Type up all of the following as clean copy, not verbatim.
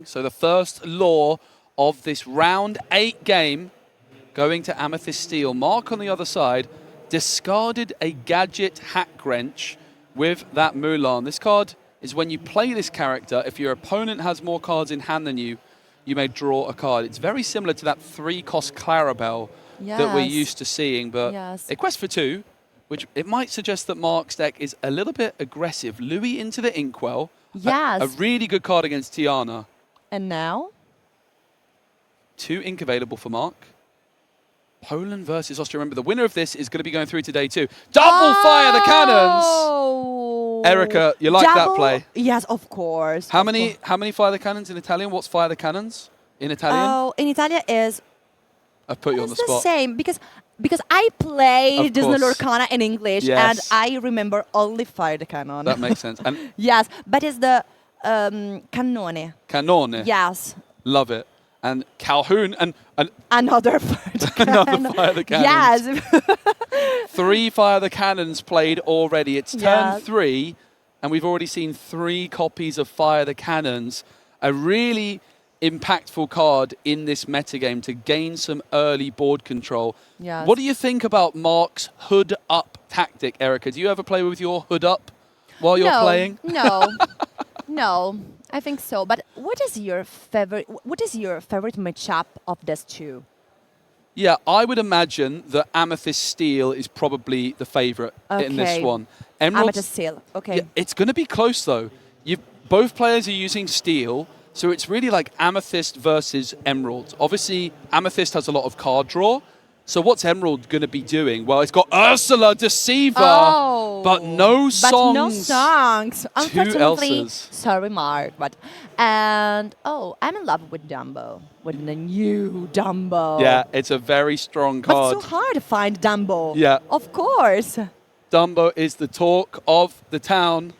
So the first law of this round 8 game going to Amethyst Steel. Mark on the other side discarded a gadget hack wrench with that Mulan. This card is when you play this character, if your opponent has more cards in hand than you, you may draw a card. It's very similar to that 3-cost Clarabelle that we're used to seeing, but a quest for 2, which it might suggest that Mark's deck is a little bit aggressive. Louis into the Inkwell. Yes. A really good card against Tiana. And now? 2 ink available for Mark. Poland versus Austria. Remember, the winner of this is going to be going through to day 2. Double fire the cannons! Erica, you like that play? Yes, of course. How many fire the cannons in Italian? What's fire the cannons in Italian? Oh, in Italian is... I've put you on the spot. It's the same, because I play Disney Lorcana in English, and I remember only fire the cannon. That makes sense. And yes, but it's the cannone. Cannone. Yes. Love it. And Calhoun and another fire the cannon. Another fire the cannons. Yes. 3 fire the cannons played already. It's turn 3, and we've already seen 3 copies of fire the cannons. A really impactful card in this metagame to gain some early board control. Yes. What do you think about Mark's hood up tactic, Erica? Do you ever play with your hood up while you're playing? No. No, I think so. But what is your favorite matchup of these two? Yeah, I would imagine that Amethyst Steel is probably the favorite in this one. Amethyst Steel. Okay. Yeah, it's going to be close though. Both players are using Steel, so it's really like Amethyst versus Emerald. Obviously, Amethyst has a lot of card draw. So what's Emerald going to be doing? Well, it's got Ursula Deceiver, but no songs. But no songs. Unfortunately, Elsas. Sorry, Mark. I'm in love with Dumbo, with the new Dumbo. Yeah, it's a very strong card. But it's so hard to find Dumbo. Yeah. Of course. Dumbo is the talk of the town.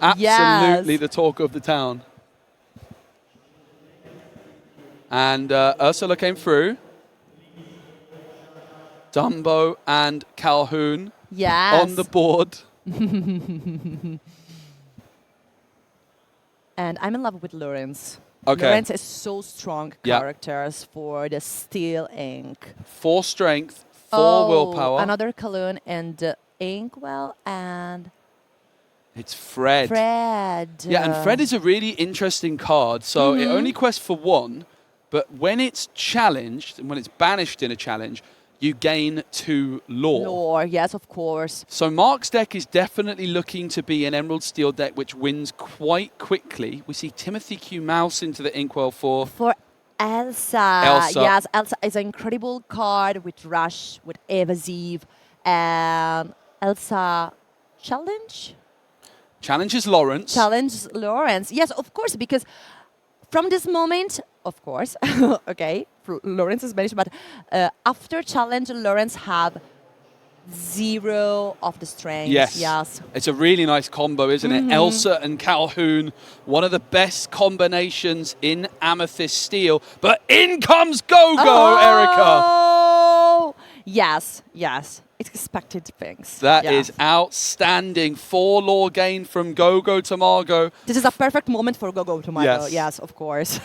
Absolutely the talk of the town. And Ursula came through. Dumbo and Calhoun on the board. And I'm in love with Lawrence. Okay. Lawrence is so strong characters for the Steel Ink. 4 strength, 4 willpower. Another Calhoun and Inkwell and... It's Fred. Yeah, and Fred is a really interesting card. So it only quests for 1, but when it's challenged, and when it's banished in a challenge, you gain 2 lore. Lore, yes, of course. So Mark's deck is definitely looking to be an Emerald Steel deck which wins quite quickly. We see Timothy Q. Mouse into the Inkwell for Elsa. Yes, Elsa is an incredible card with Rush, with Evasive, and Elsa Challenge? Challenges Lawrence. Challenges Lawrence. Yes, of course, because from this moment, of course, okay, Lawrence is banished, but after challenge, Lawrence have 0 of the strength. Yes. It's a really nice combo, isn't it? Elsa and Calhoun, one of the best combinations in Amethyst Steel. But in comes Go-Go, Erica. Yes. Expected things. That is outstanding. 4 lore gain from Go-Go to Margot. This is a perfect moment for Go-Go to Margot. Yes, of course.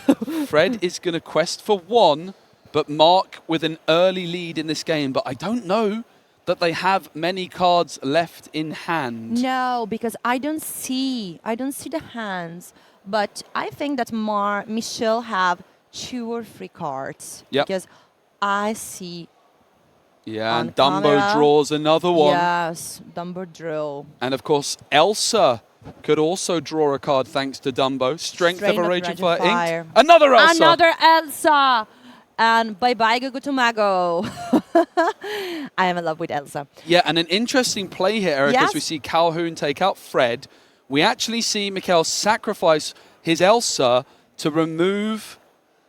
Fred is going to quest for 1, but Mark with an early lead in this game. But I don't know that they have many cards left in hand. No, because I don't see the hands. But I think that Michelle have 2 or 3 cards. Yep. Because I see. Yeah, and Dumbo draws another one. Yes, Dumbo draw. And of course, Elsa could also draw a card thanks to Dumbo. Strength of a Raging Fire inked. Another Elsa! Another Elsa! And bye-bye, Go to Mago. I am in love with Elsa. Yeah, and an interesting play here, Eric, as we see Calhoun take out Fred. We actually see Mikhail sacrifice his Elsa to remove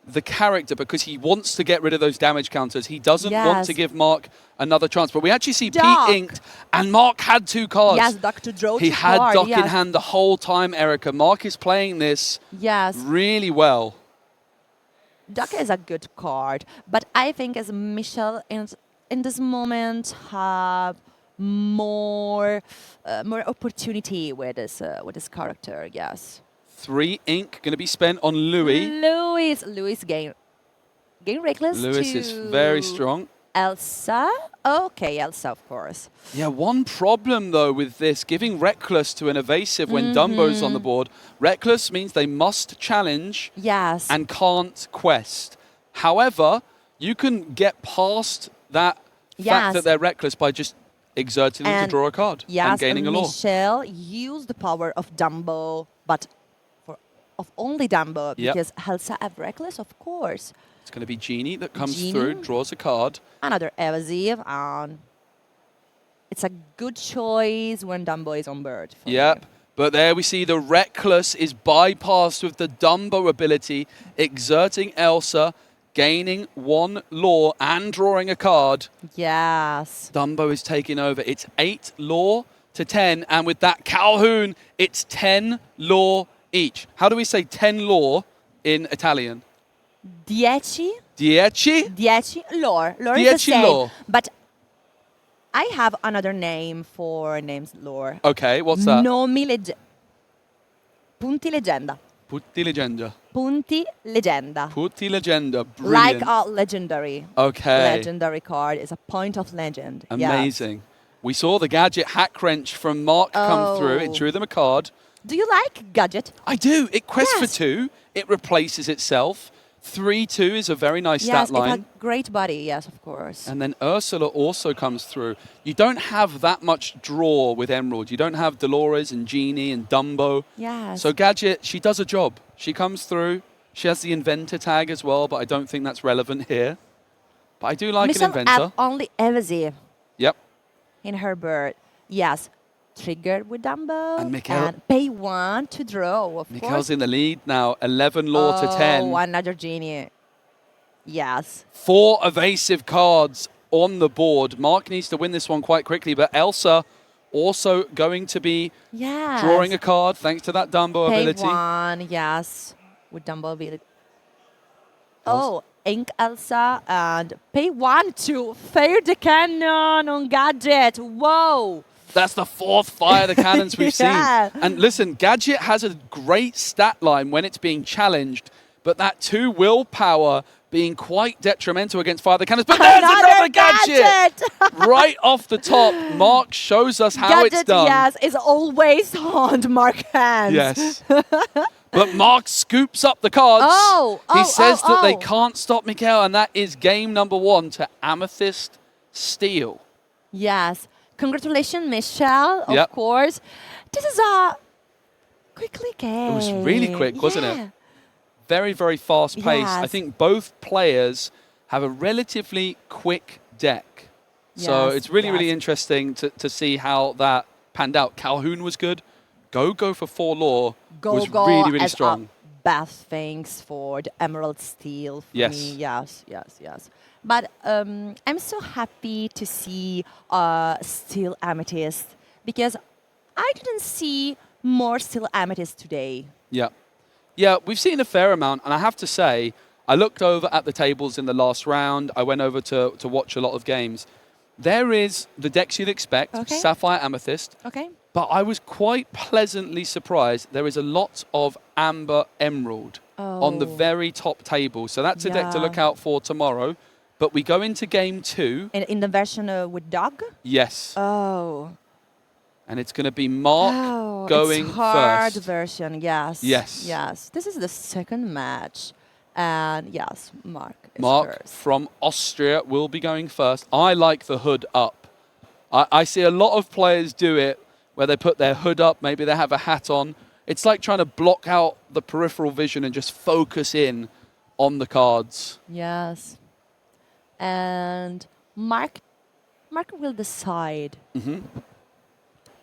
the character because he wants to get rid of those damage counters. He doesn't want to give Mark another chance. But we actually see Pete inked, and Mark had 2 cards. Yes, Doc to draw. He had Doc in hand the whole time, Erica. Mark is playing this really well. Doc is a good card, but I think as Michelle in this moment have more opportunity with this character. Yes. 3 ink going to be spent on Louis. Louis gain reckless Louis to is very strong. Elsa. Okay, Elsa, of course. Yeah, one problem, though, with this, giving Reckless to an evasive when Dumbo's on the board. Reckless means they must challenge Yes. and can't quest. However, you can get past that fact that they're reckless by just exerting them to draw a card and gaining a law. Michelle used the power of Dumbo, but of only Dumbo, because Elsa have reckless, of course. It's going to be Genie that comes through, draws a card. Another evasive, and it's a good choice when Dumbo is on board. Yep. But there we see the Reckless is bypassed with the Dumbo ability, exerting Elsa, gaining 1 law and drawing a card. Yes. Dumbo is taking over. It's 8 law to 10, and with that Calhoun, it's 10 law each. How do we say 10 law in Italian? 10. 10? 10 lore. Lore is the 10 same. lore. But I have another name for names lore. Okay, what's that? Punti leggenda. Putti Legenda. Punti leggenda. Putti Legenda. Brilliant. Like a legendary. Okay. Legendary card is a point of legend. Amazing. We saw the gadget hack wrench from Mark come through. It drew them a card. Do you like gadget? I do. It quests for 2. It replaces itself. 3-2 is a very nice stat line. Yes, it's a great body. Yes, of course. And then Ursula also comes through. You don't have that much draw with Emerald. You don't have Dolores and Genie and Dumbo. Yes. So Gadget, she does a job. She comes through. She has the Inventor tag as well, but I don't think that's relevant here. But I do like Michelle an Inventor. have only evasive Yep. in her bird. Yes. Triggered with Dumbo. And Mikhail- And pay 1 to draw, of Mikhail's course. in the lead now. 11 law to 10. Oh, another Genie. Yes. 4 evasive cards on the board. Mark needs to win this one quite quickly, but Elsa also going to be drawing a card thanks to that Dumbo Pay ability. 1, yes, with Dumbo ability. Oh, Ink Elsa and pay 1 to fire the cannon on Gadget. Whoa. That's the 4th fire the cannons we've Yeah. seen. And listen, Gadget has a great stat line when it's being challenged, but that 2 willpower being quite detrimental against fire the cannons. But there's another Gadget! Right off the top, Mark shows us how it's done. Yes, is always on Mark hands. Yes. But Mark scoops up the cards. He says that they can't stop Mikhail, and that is game number 1 to Amethyst Steel. Yes. Congratulations, Michelle, of course. This is a quickly game. It was really quick, wasn't it? Very, very fast paced. I think both players have a relatively quick deck. So it's really, really interesting to see how that panned out. Calhoun was good. Go for 4 law was really, really strong. Best things for the Emerald Steel for me. Yes. But I'm so happy to see Steel Amethyst because I didn't see more Steel Amethyst today. Yeah, we've seen a fair amount, and I have to say, I looked over at the tables in the last round. I went over to watch a lot of games. There is the decks you'd expect, Sapphire Amethyst. But I was quite pleasantly surprised. There is a lot of Amber Emerald on the very top table. So that's a deck to look out for tomorrow. But we go into game 2. In the version with Dog? Yes. Oh. And it's going to be Mark going it's hard first. Version, yes. Yes. This is the second match. And yes, Mark is Mark first. from Austria will be going first. I like the hood up. I see a lot of players do it where they put their hood up, maybe they have a hat on. It's like trying to block out the peripheral vision and just focus in on the cards. Yes. And Mark will decide.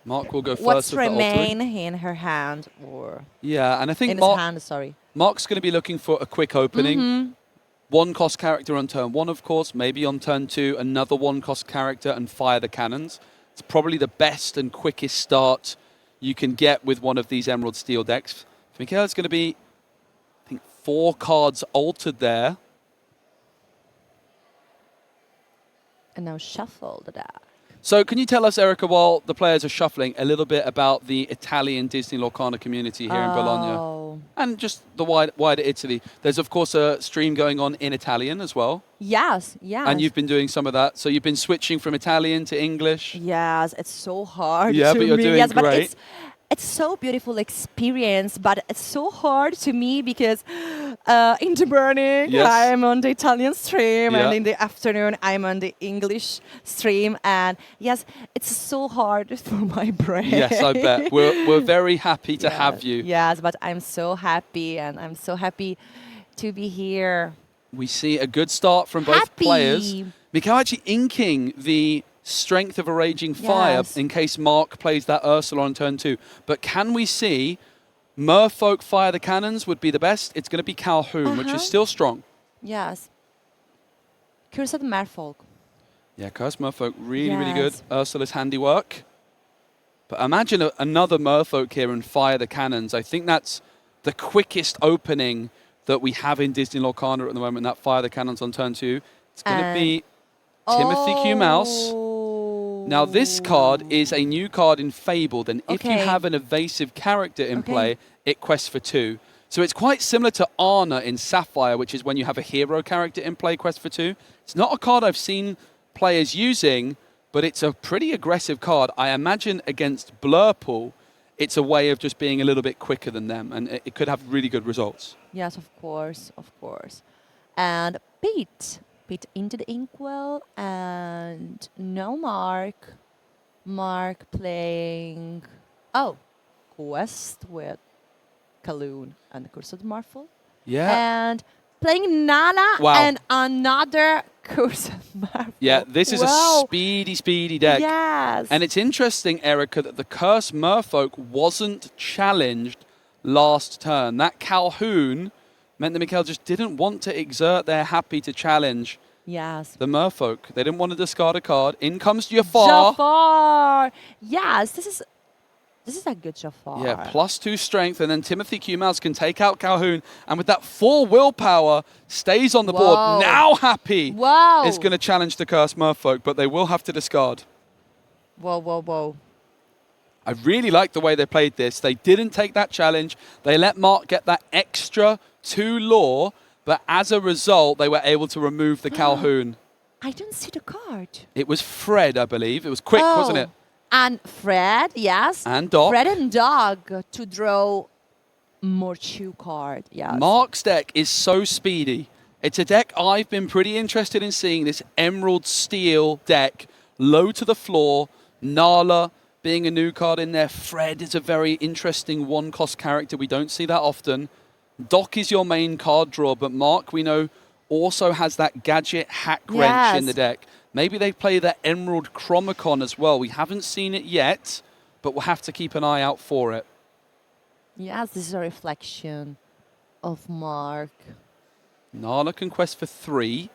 Mark will go first What's with the remain ultimate. in her hand or Yeah, and I think in his hand, sorry. Mark's going to be looking for a quick opening. 1 cost character on turn 1, of course. Maybe on turn 2, another 1 cost character and fire the cannons. It's probably the best and quickest start you can get with one of these Emerald Steel decks. For Mikhail, it's going to be, I think, 4 cards altered there. And now shuffle the deck. So can you tell us, Erica, while the players are shuffling, a little bit about the Italian Disney Lorcana community here in Bologna? and just the wider Italy. There's, of course, a stream going on in Italian as well. Yes, yes. And you've been doing some of that. So you've been switching from Italian to English. Yes, it's so hard Yeah, to but you're me. doing Yes, but great. it's so beautiful experience, but it's so hard to me because in the morning Yes. I'm on the Italian stream Yeah. and in the afternoon I'm on the English stream, and yes, it's so hard for my brain. Yes, I bet. We're very happy to Yes, have you. Yes, but I'm so happy, and I'm so happy to be here. We see a good start from both players. Mikhail actually inking the strength of a raging fire Yes. in case Mark plays that Ursula on turn 2. But can we see Merfolk fire the cannons would be the best? It's going to be Calhoun, which is still strong. Yes. Cursed Merfolk. Yeah, Curse Merfolk, really good. Yes. Ursula's handiwork. But imagine another Merfolk here and fire the cannons. I think that's the quickest opening that we have in Disney Lorcana at the moment, that fire the cannons on turn 2. It's going to be Timothy Q. Mouse. Now, this card is a new card in Fabled, and if you Okay. have an evasive character in Okay. play, it quests for 2. So it's quite similar to Arna in Sapphire, which is when you have a hero character in play, quest for 2. It's not a card I've seen players using, but it's a pretty aggressive card. I imagine against Blurpool, it's a way of just being a little bit quicker than them, and it could have really good results. Yes, of course, of course. And Pete into the inkwell, and no Mark. Mark playing quest with Kaloon and Cursed Marvel. Yeah. And playing Nala Wow. and another Cursed Marvel. Yeah, this is Wow. a speedy deck. Yes. And it's interesting, Erica, that the Curse Merfolk wasn't challenged last turn. That Calhoun meant that Mikhail just didn't want to exert their happy to challenge Yes. the Merfolk. They didn't want to discard a card. In comes Jafar. Jafar. Yes, this is a good Jafar. Yeah, +2 strength, and then Timothy Q. Mouse can take out Calhoun, and with that 4 willpower, stays on the Whoa. board. Now Happy Wow. is going to challenge the Curse Merfolk, but they will have to discard. Whoa. I really like the way they played this. They didn't take that challenge. They let Mark get that extra 2 lore, but as a result, they were able to remove the Calhoun. I don't see the card. It was Fred, I believe. It was quick, wasn't it? And Fred, yes. And Doc. Fred and Dog to draw more 2 card. Yes. Mark's deck is so speedy. It's a deck I've been pretty interested in seeing, this Emerald Steel deck, low to the floor, Nala being a new card in there. Fred is a very interesting 1-cost character. We don't see that often. Doc is your main card draw, but Mark, we know, also has that Gadget Hack Wrench in the deck. Maybe they play the Emerald Chromicon as well. We haven't seen it yet, but we'll have to keep an eye out for it. Yes, this is a reflection of Mark. Nala can quest for 3.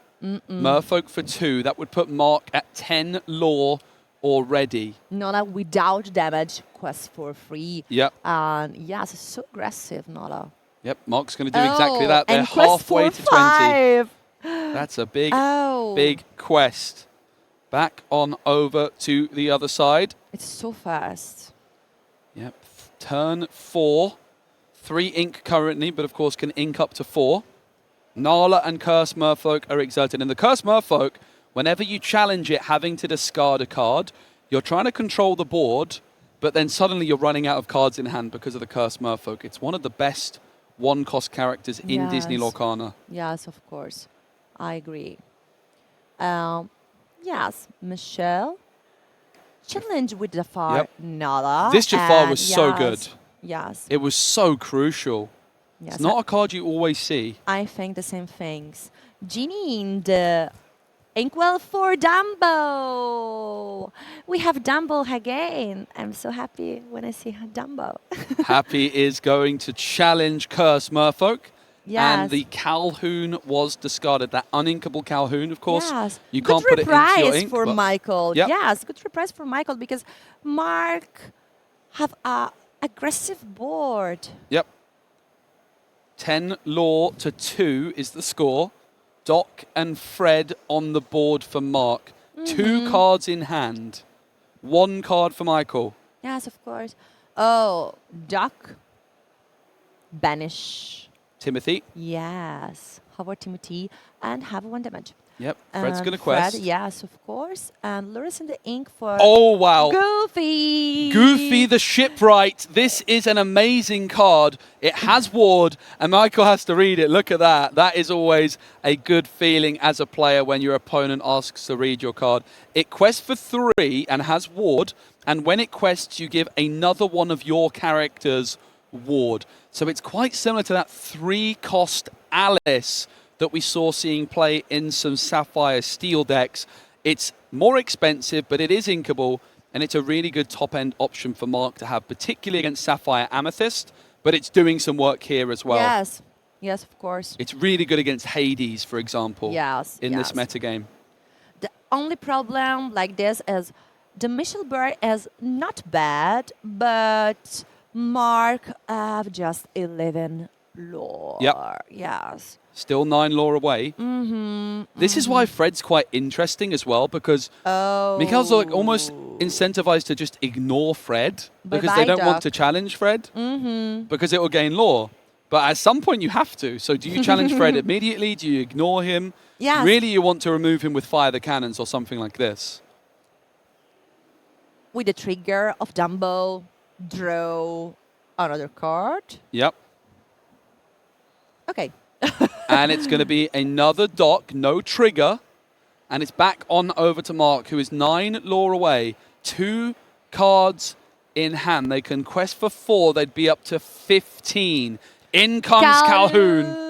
Merfolk for 2. That would put Mark at 10 lore already. Nala without damage, quest for free. Yep. And yes, it's so aggressive, Nala. Yep, Mark's going to do exactly that. They're and quest halfway for to 20. 5. That's a big, Oh. big quest. Back on over to the other side. It's so fast. Yep, turn 4. 3 ink currently, but of course can ink up to 4. Nala and Curse Merfolk are exerted. And the Curse Merfolk, whenever you challenge it having to discard a card, you're trying to control the board, but then suddenly you're running out of cards in hand because of the Curse Merfolk. It's one of the best 1-cost characters in Disney Yes. Lorcana. Yes, of course. I agree. Yes, Michelle. Challenge with Jafar. Yep. Nala. This Jafar and was so yes, good. Yes. It was so crucial. Yes. It's not a card you always see. I think the same things. Ginny in the inkwell for Dumbo. We have Dumbo again. I'm so happy when I see Dumbo. Happy is going to challenge Curse Merfolk. Yes. And the Calhoun was discarded. That uninkable Calhoun, of course. Yes. You Good can't put it into your reprise ink. for but Michael. Yep. Yes, good reprise for Michael because Mark have a aggressive board. Yep. 10 lore to 2 is the score. Doc and Fred on the board for Mark. 2 cards in hand. 1 card for Michael. Yes, of course. Oh, Doc banish. Timothy. Yes. Howard Timothy and have 1 damage. Yep. Fred's And going to quest. Fred, yes, of course. And Lawrence in the ink for Oh, wow. Goofy. Goofy the Shipwright. This is an amazing card. It has ward, and Michael has to read it. Look at that. That is always a good feeling as a player when your opponent asks to read your card. It quests for 3 and has ward, and when it quests, you give another one of your characters ward. So it's quite similar to that 3-cost Alice that we saw seeing play in some Sapphire Steel decks. It's more expensive, but it is inkable, and it's a really good top-end option for Mark to have, particularly against Sapphire Amethyst, but it's doing some work here as well. Yes. Yes, of course. It's really good against Hades, for example, Yes. in this metagame. The only problem like this is the Michel Bird is not bad, but Mark have just 11 lore. Yep. Yes. Still 9 lore away. This is why Fred's quite interesting as well, because Mikhail's like almost incentivized to just ignore Fred because they don't want to challenge Fred because it will gain lore. But at some point you have to. So do you challenge Fred immediately? Do you ignore him? Yes. Really, you want to remove him with Fire the Cannons or something like this. With the trigger of Dumbo, draw another card. Yep. Okay. And it's going to be another dock, no trigger. And it's back on over to Mark, who is 9 lore away. 2 cards in hand. They can quest for 4. They'd be up to 15. In comes Calhoun.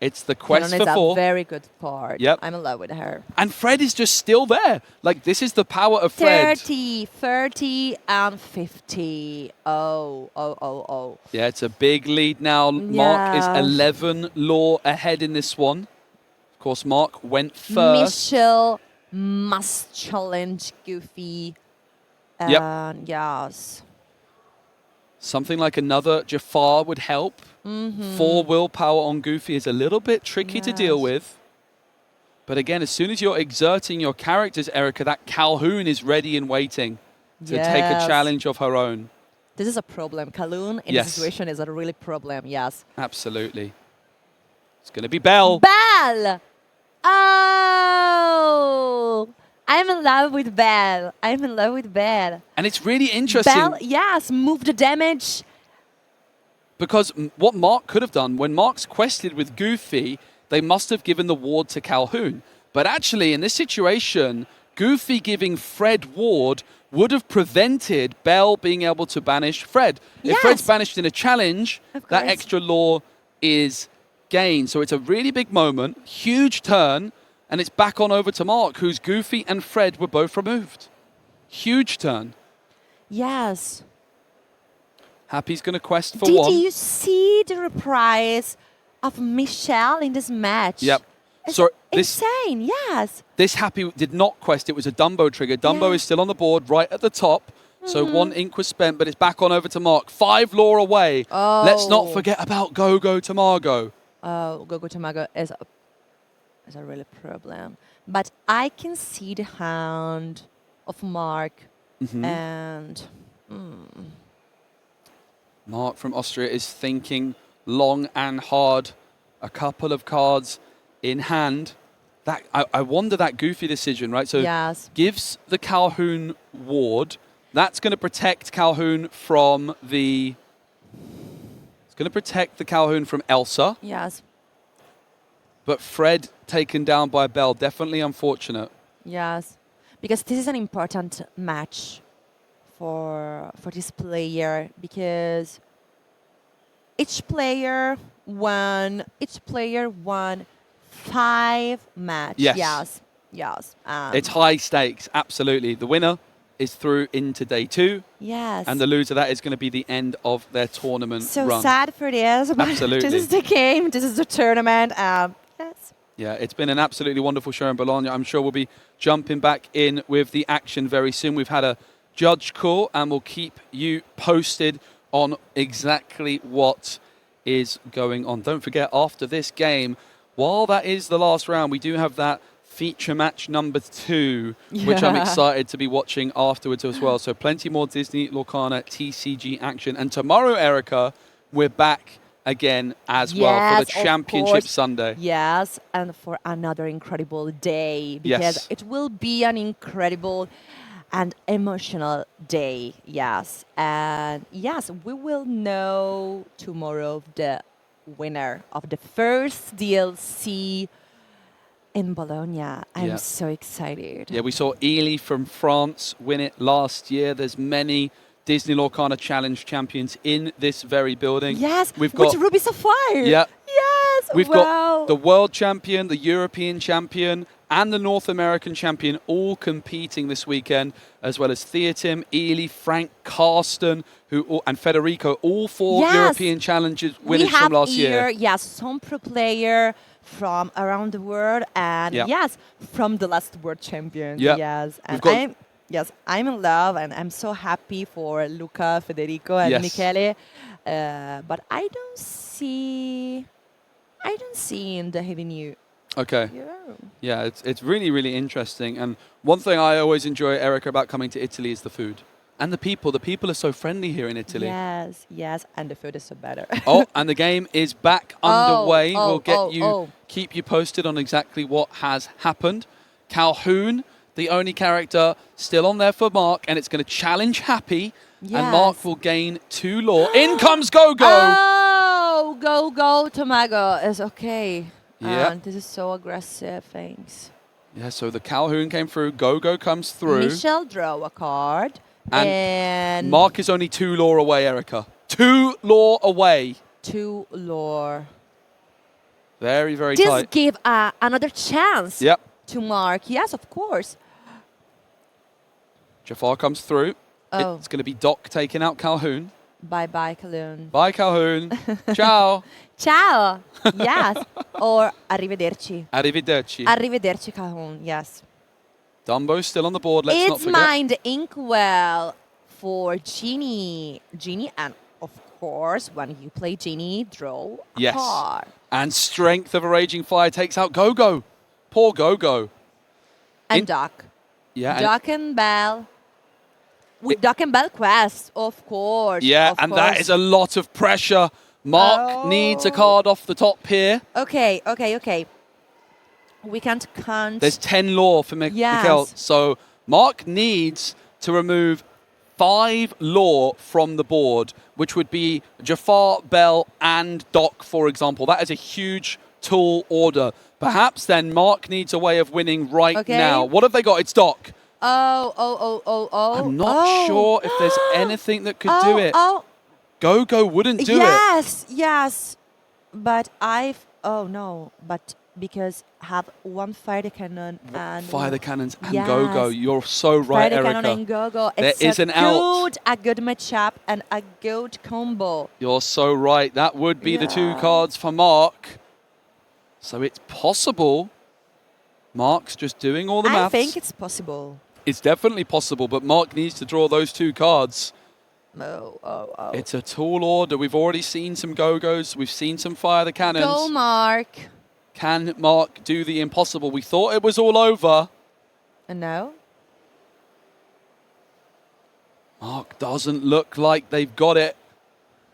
It's the quest Calhoun for is 4. a very good card. Yep. I'm in love with her. And Fred is just still there. Like, this is the power of Fred. 30, 30, and 50. Oh. Yeah, it's a big lead now. Mark is Yeah. 11 lore ahead in this one. Of course, Mark went first. Michel must challenge Goofy. Yep. And yes. Something like another Jafar would help. 4 willpower on Goofy is a little bit tricky to deal Yes. with. But again, as soon as you're exerting your characters, Erica, that Calhoun is ready and waiting to take a Yes. challenge of her own. This is a problem. Calhoun in Yes. this situation is a really problem, yes. Absolutely. It's going to be Belle. Belle! Oh! I'm in love with Belle. I'm in love with Belle. And it's really interesting. Belle, yes, move the damage. Because what Mark could have done, when Mark's quested with Goofy, they must have given the ward to Calhoun. But actually, in this situation, Goofy giving Fred ward would have prevented Belle being able to banish Fred. If Yes. Fred's banished in a challenge, Of that course. extra lore is gained. So it's a really big moment, huge turn, and it's back on over to Mark, whose Goofy and Fred were both removed. Huge turn. Yes. Happy's going to quest for Did 1. you see the reprise of Michelle in this match? Yep. It's So this insane, yes. This Happy did not quest. It was a Dumbo trigger. Dumbo Yeah. is still on the board right at the top. So 1 ink was spent, but it's back on over to Mark. 5 lore away. Let's not Oh. forget about Go-Go to Margot. Gogo Tamago is a really problem. But I can see the hand of Mark and Mark from Austria is thinking long and hard. A couple of cards in hand. That I wonder that Goofy decision, right? So yes. gives the Calhoun ward. That's going to protect Calhoun from the... It's going to protect the Calhoun from Elsa. Yes. But Fred taken down by Belle, definitely unfortunate. Yes. Because this is an important match for this player because each player won 5 matches. Yes. Yes. It's high stakes, absolutely. The winner is through into day 2, yes. and the loser, that is going to be the end of their tournament so run. sad for this, but Absolutely. this is the game, this is the tournament. Yes. Yeah, it's been an absolutely wonderful show in Bologna. I'm sure we'll be jumping back in with the action very soon. We've had a judge call, and we'll keep you posted on exactly what is going on. Don't forget, after this game, while that is the last round, we do have that feature match number 2, which I'm Yeah. excited to be watching afterwards as well. So plenty more Disney Lorcana TCG action. And tomorrow, Erica, we're back again as well for the Yes, of Championship course. Sunday. Yes, and for another incredible day, because Yes. it will be an incredible and emotional day. Yes, and yes, we will know tomorrow the winner of the first DLC in Bologna. I'm Yeah. so excited. Yeah, we saw Ely from France win it last year. There's many Disney Lorcana Challenge champions in this very building. Yes, We've got with Ruby Sapphire. Yeah. Yes, We've wow. got the world champion, the European champion, and the North American champion all competing this weekend, as well as Theatim, Ely, Frank, Karsten, and Federico, all four Yes. European Challenges winners we have from last here, year. yes, some pro player from around the world, and Yeah. yes, from the last world champion. Yeah. Yes, and got- I'm in love, and I'm so happy for Luca, Federico, and Yes. Michele. But I don't see in the heavy new. Okay. Yeah. Yeah, it's really, really interesting. And one thing I always enjoy, Erica, about coming to Italy is the food. And the people. The people are so friendly here in Italy. Yes, yes, and the food is so better. Oh, and the game is back underway. We'll oh. keep you posted on exactly what has happened. Calhoun, the only character still on there for Mark, and it's going to challenge Happy. And Mark Yes. will gain 2 law. In comes Go-Go! Oh, go, Tomago is okay. Yeah. And this is so aggressive, thanks. Yeah, so the Calhoun came through. Go-Go comes through. Michelle draw a card. And And Mark is only 2 law away, Erica. 2 law away. 2 lore. Very, very This tight. give another chance Yep. to Mark. Yes, of course. Jafar comes through. Oh. It's going to be Doc taking out Calhoun. Bye, Kalun. Bye, Calhoun. Ciao. Ciao. Yes. Or arrivederci. Arrivederci. Arrivederci, Calhoun. Yes. Dumbo's still on the board. Let's not It's forget. Mind Inkwell for Genie. Genie, and of course, when you play Genie, draw a Yes. card. And Strength of a Raging Fire takes out Go-Go. Poor Go-Go. And In- Doc. Yeah. Doc and Bell. With Doc and Bell quest, of course. Yeah, of and course. that is a lot of pressure. Mark needs a card off the top here. Okay. We can't count. There's 10 law for Yes. Mikel. So Mark needs to remove 5 law from the board, which would be Jafar, Bell, and Doc, for example. That is a huge tall order. Perhaps then Mark needs a way of winning right Okay. now. What have they got? It's Doc. Oh. I'm not sure if there's anything that could do it. Oh, Go-Go wouldn't do it. yes. But but because have one fire cannon and Fire the cannons and Yes. Go-Go. You're so right, fire Erica. cannon and go-go. There It's is an out. a good matchup and a good combo. You're so right. That would be the 2 Yeah. cards for Mark. So it's possible. Mark's just doing all the I maths. think it's possible. It's definitely possible, but Mark needs to draw those 2 cards. Oh. It's a tall order. We've already seen some Go-Go's. We've seen some Fire the Cannons. Go, Mark. Can Mark do the impossible? We thought it was all over. No. Mark doesn't look like they've got it.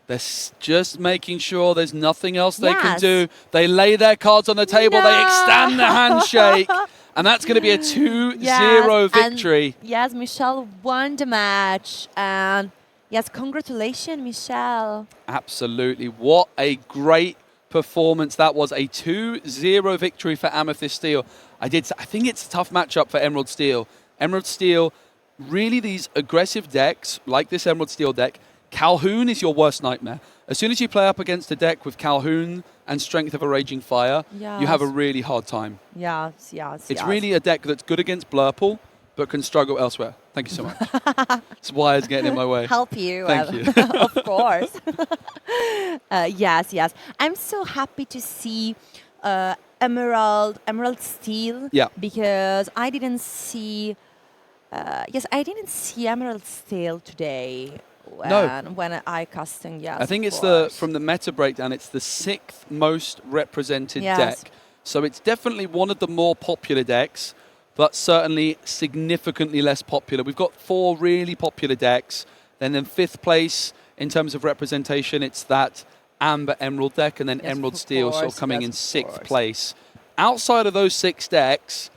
They're just making sure there's nothing else they can Yes. do. They lay their cards on the table. They No. extend the handshake. And that's going to be a 2-0 Yes, and victory. yes, Michelle won the match. And yes, congratulations, Michelle. Absolutely. What a great performance that was. A 2-0 victory for Amethyst Steel. I think it's a tough matchup for Emerald Steel. Emerald Steel, really these aggressive decks, like this Emerald Steel deck, Calhoun is your worst nightmare. As soon as you play up against a deck with Calhoun and Strength of a Raging Fire, you have a Yes. really hard time. Yes. It's really a deck that's good against Blurple, but can struggle elsewhere. Thank you so much. It's why it's getting in my way. help you. Thank you. Of course. Yes. I'm so happy to see Emerald Steel. Yeah. Because I didn't see. I didn't see Emerald Steel today. When I casting. Yes. I think of it's course. from the meta breakdown, it's the 6th most represented Yes. deck. So it's definitely one of the more popular decks, but certainly significantly less popular. We've got 4 really popular decks. Then in 5th place in terms of representation. It's that Amber Emerald deck, and then Yes, Emerald of Steel sort course, of coming yes, in of 6th course. place. Outside of those 6 decks,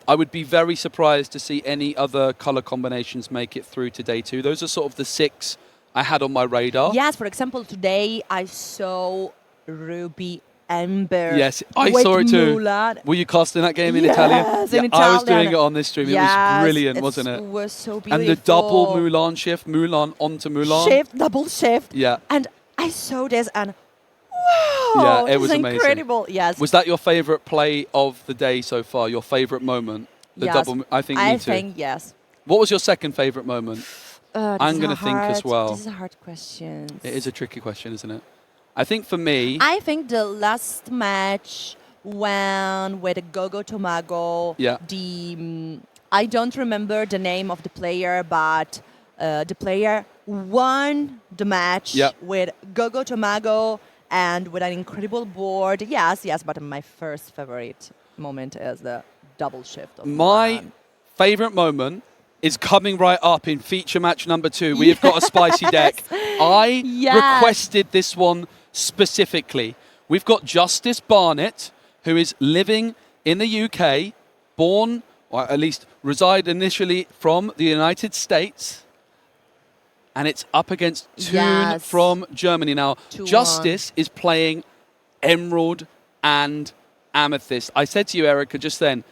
I would be very surprised to see any other color combinations make it through to day 2. Those are sort of the 6 I had on my radar. Yes, for example, today I saw Ruby Ember. Yes, I with saw it too. Mulan. Were you casting that game in Yes, Italian? in I was Italian. doing it on this stream. Yes, It was brilliant, wasn't It it? was so beautiful. And the double Mulan shift, Mulan onto Mulan. Shift, double shift. Yeah. And I saw this and wow, Yeah, it was this is amazing. incredible. Yes. Was that your favorite play of the day so far? Your favorite moment? The Yes. double. I think me too. I think yes. What was your second favorite moment? This I'm is going a to think as hard- well. This is a hard question. It is a tricky question, isn't it? I think for me, I think the last match when with Gogo Tomago, Yeah. I don't remember the name of the player, but the player won the match Yeah. with Gogo Tomago and with an incredible board. Yes, but my first favorite moment is the double shift. Of my Mulan. favorite moment is coming right up in feature match number 2. We have got a spicy deck. I Yes. requested this one specifically. We've got Justice Barnett, who is living in the UK, born, or at least reside initially from the United States. And it's up against Toon Yes. from Germany. Now, 2-1. Justice is playing Emerald and Amethyst. I said to you, Erica, just then,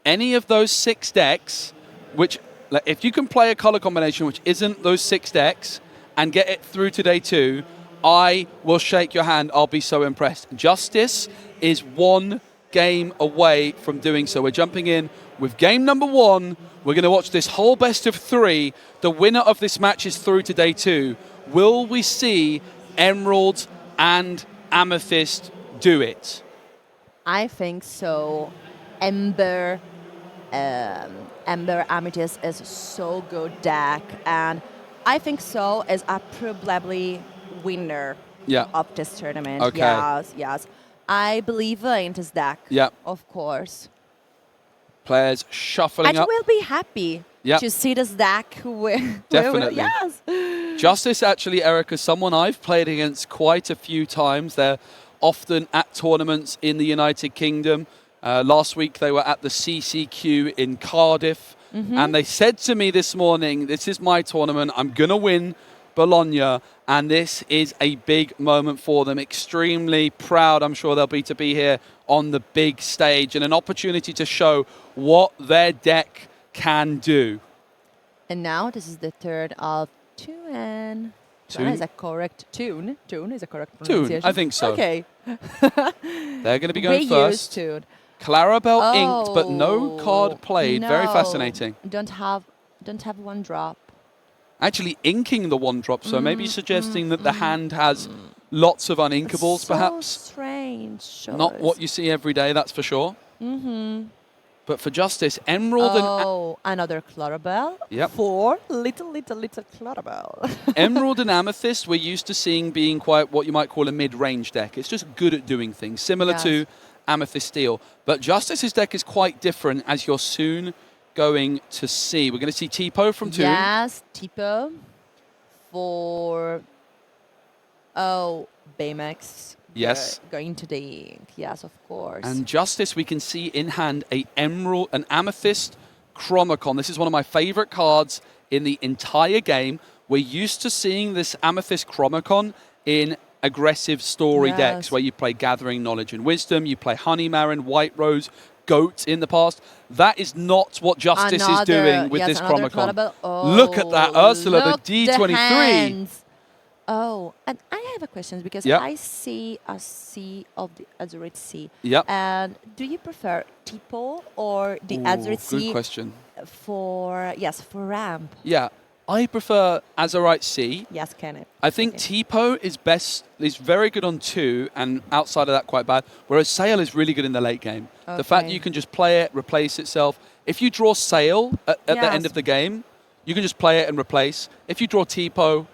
any of those 6 decks, which, like, if you can play a color combination which isn't those 6 decks and get it through to day 2, I will shake your hand. I'll be so impressed. Justice is 1 game away from doing so. We're jumping in with game number 1. We're going to watch this whole best of 3. The winner of this match is through to day 2. Will we see Emerald and Amethyst do it? I think so. Ember Amethyst is so good deck, and I think so is a probably winner Yeah. of this tournament. Okay. Yes. I believe in this deck. Yeah. Of course. Players shuffling I up. will be happy Yeah. to see this deck win. Definitely. Yes. Justice, actually, Erica, someone I've played against quite a few times. They're often at tournaments in the United Kingdom. Last week they were at the CCQ in Cardiff, and they said to me this morning, this is my tournament, I'm going to win Bologna, and this is a big moment for them. Extremely proud, I'm sure they'll be, to be here on the big stage, and an opportunity to show what their deck can do. And now this is the third of Toon. Toon? Is a correct tune? Toon is a correct Toon, pronunciation. I think so. Okay. They're going to be going We use first. Toon. Clarabelle inked, but no Oh, card played. Very no. fascinating. Don't have one drop. Actually inking the 1 drop, so maybe suggesting that the hand has lots of uninkables, So perhaps. strange. Not what you see every day, that's for sure. But for Justice, Emerald Oh, another Clarabelle. Yep. 4 little Clarabelle. Emerald and Amethyst, we're used to seeing being quite what you might call a mid-range deck. It's just good at doing things, similar Yes. to Amethyst Steel. But Justice's deck is quite different, as you're soon going to see. We're going to see Tipo from Toon. Yes, Tipo. For Baymax. Yes. Going to the ink. Yes, of course. And Justice, we can see in hand an Amethyst Chromacon. This is one of my favorite cards in the entire game. We're used to seeing this Amethyst Chromacon in aggressive story Yes. decks where you play Gathering Knowledge and Wisdom, you play Honey Marin, White Rose, Goat in the past. That is not what Justice is doing with this another Chromacon. Clarabelle. Oh, Look at that, Ursula, look the D23. hands. Oh, and I have a question because Yeah. I see a sea of the Azurite Sea. Yep. And do you prefer Tipo or the Ooh, Azurite good Sea question. for ramp? Yeah, I prefer Azurite Sea. Yes, can it? I think Okay. Tipo is very good on 2, and outside of that quite bad, whereas Sail is really good in the late game. The fact that Okay. you can just play it, replace itself. If you draw Sail at the end Yes. of the game, you can just play it and replace. If you draw Tipo,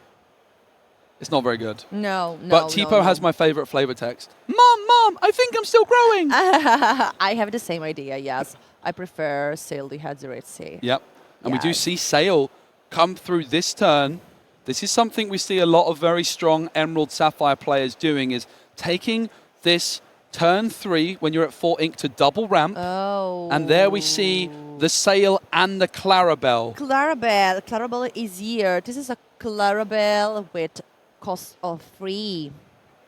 it's not very good. No. But Tipo has my favorite flavor text. Mom, I think I'm still growing. I have the same idea, yes. I prefer Sail the Azurite Sea. Yep. And we do Yes. see Sail come through this turn This is something we see a lot of very strong Emerald Sapphire players doing, is taking this turn 3 when you're at 4 ink to double ramp. Oh. And there we see the Sail and the Clarabelle. Clarabelle is here. This is a Clarabelle with cost of 3.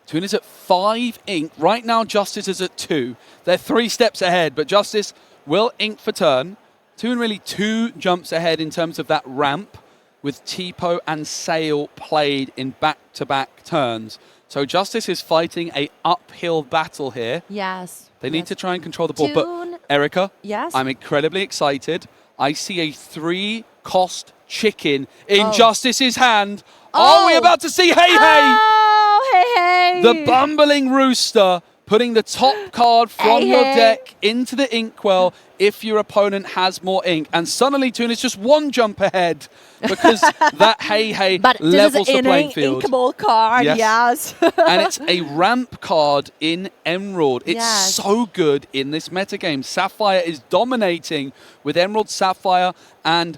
Toon is at 5 ink. Right now, Justice is at 2. They're 3 steps ahead, but Justice will ink for turn. Toon really 2 jumps ahead in terms of that ramp, with Tipo and Sail played in back-to-back turns. So Justice is fighting a uphill battle here. Yes. They need to try and control the board. Toon. But Erica, Yes. I'm incredibly excited. I see a 3-cost chicken in Justice's hand. Are we about to see Hey Hey? Oh, Hey Hey! The bumbling rooster putting the top card from Hey your Hey. deck into the inkwell if your opponent has more ink. And suddenly Toon is just 1 jump ahead because that Hey Hey But levels this is the playing field. inkable card, yes. And it's a ramp card in Emerald. It's Yes. so good in this metagame. Sapphire is dominating with Emerald Sapphire and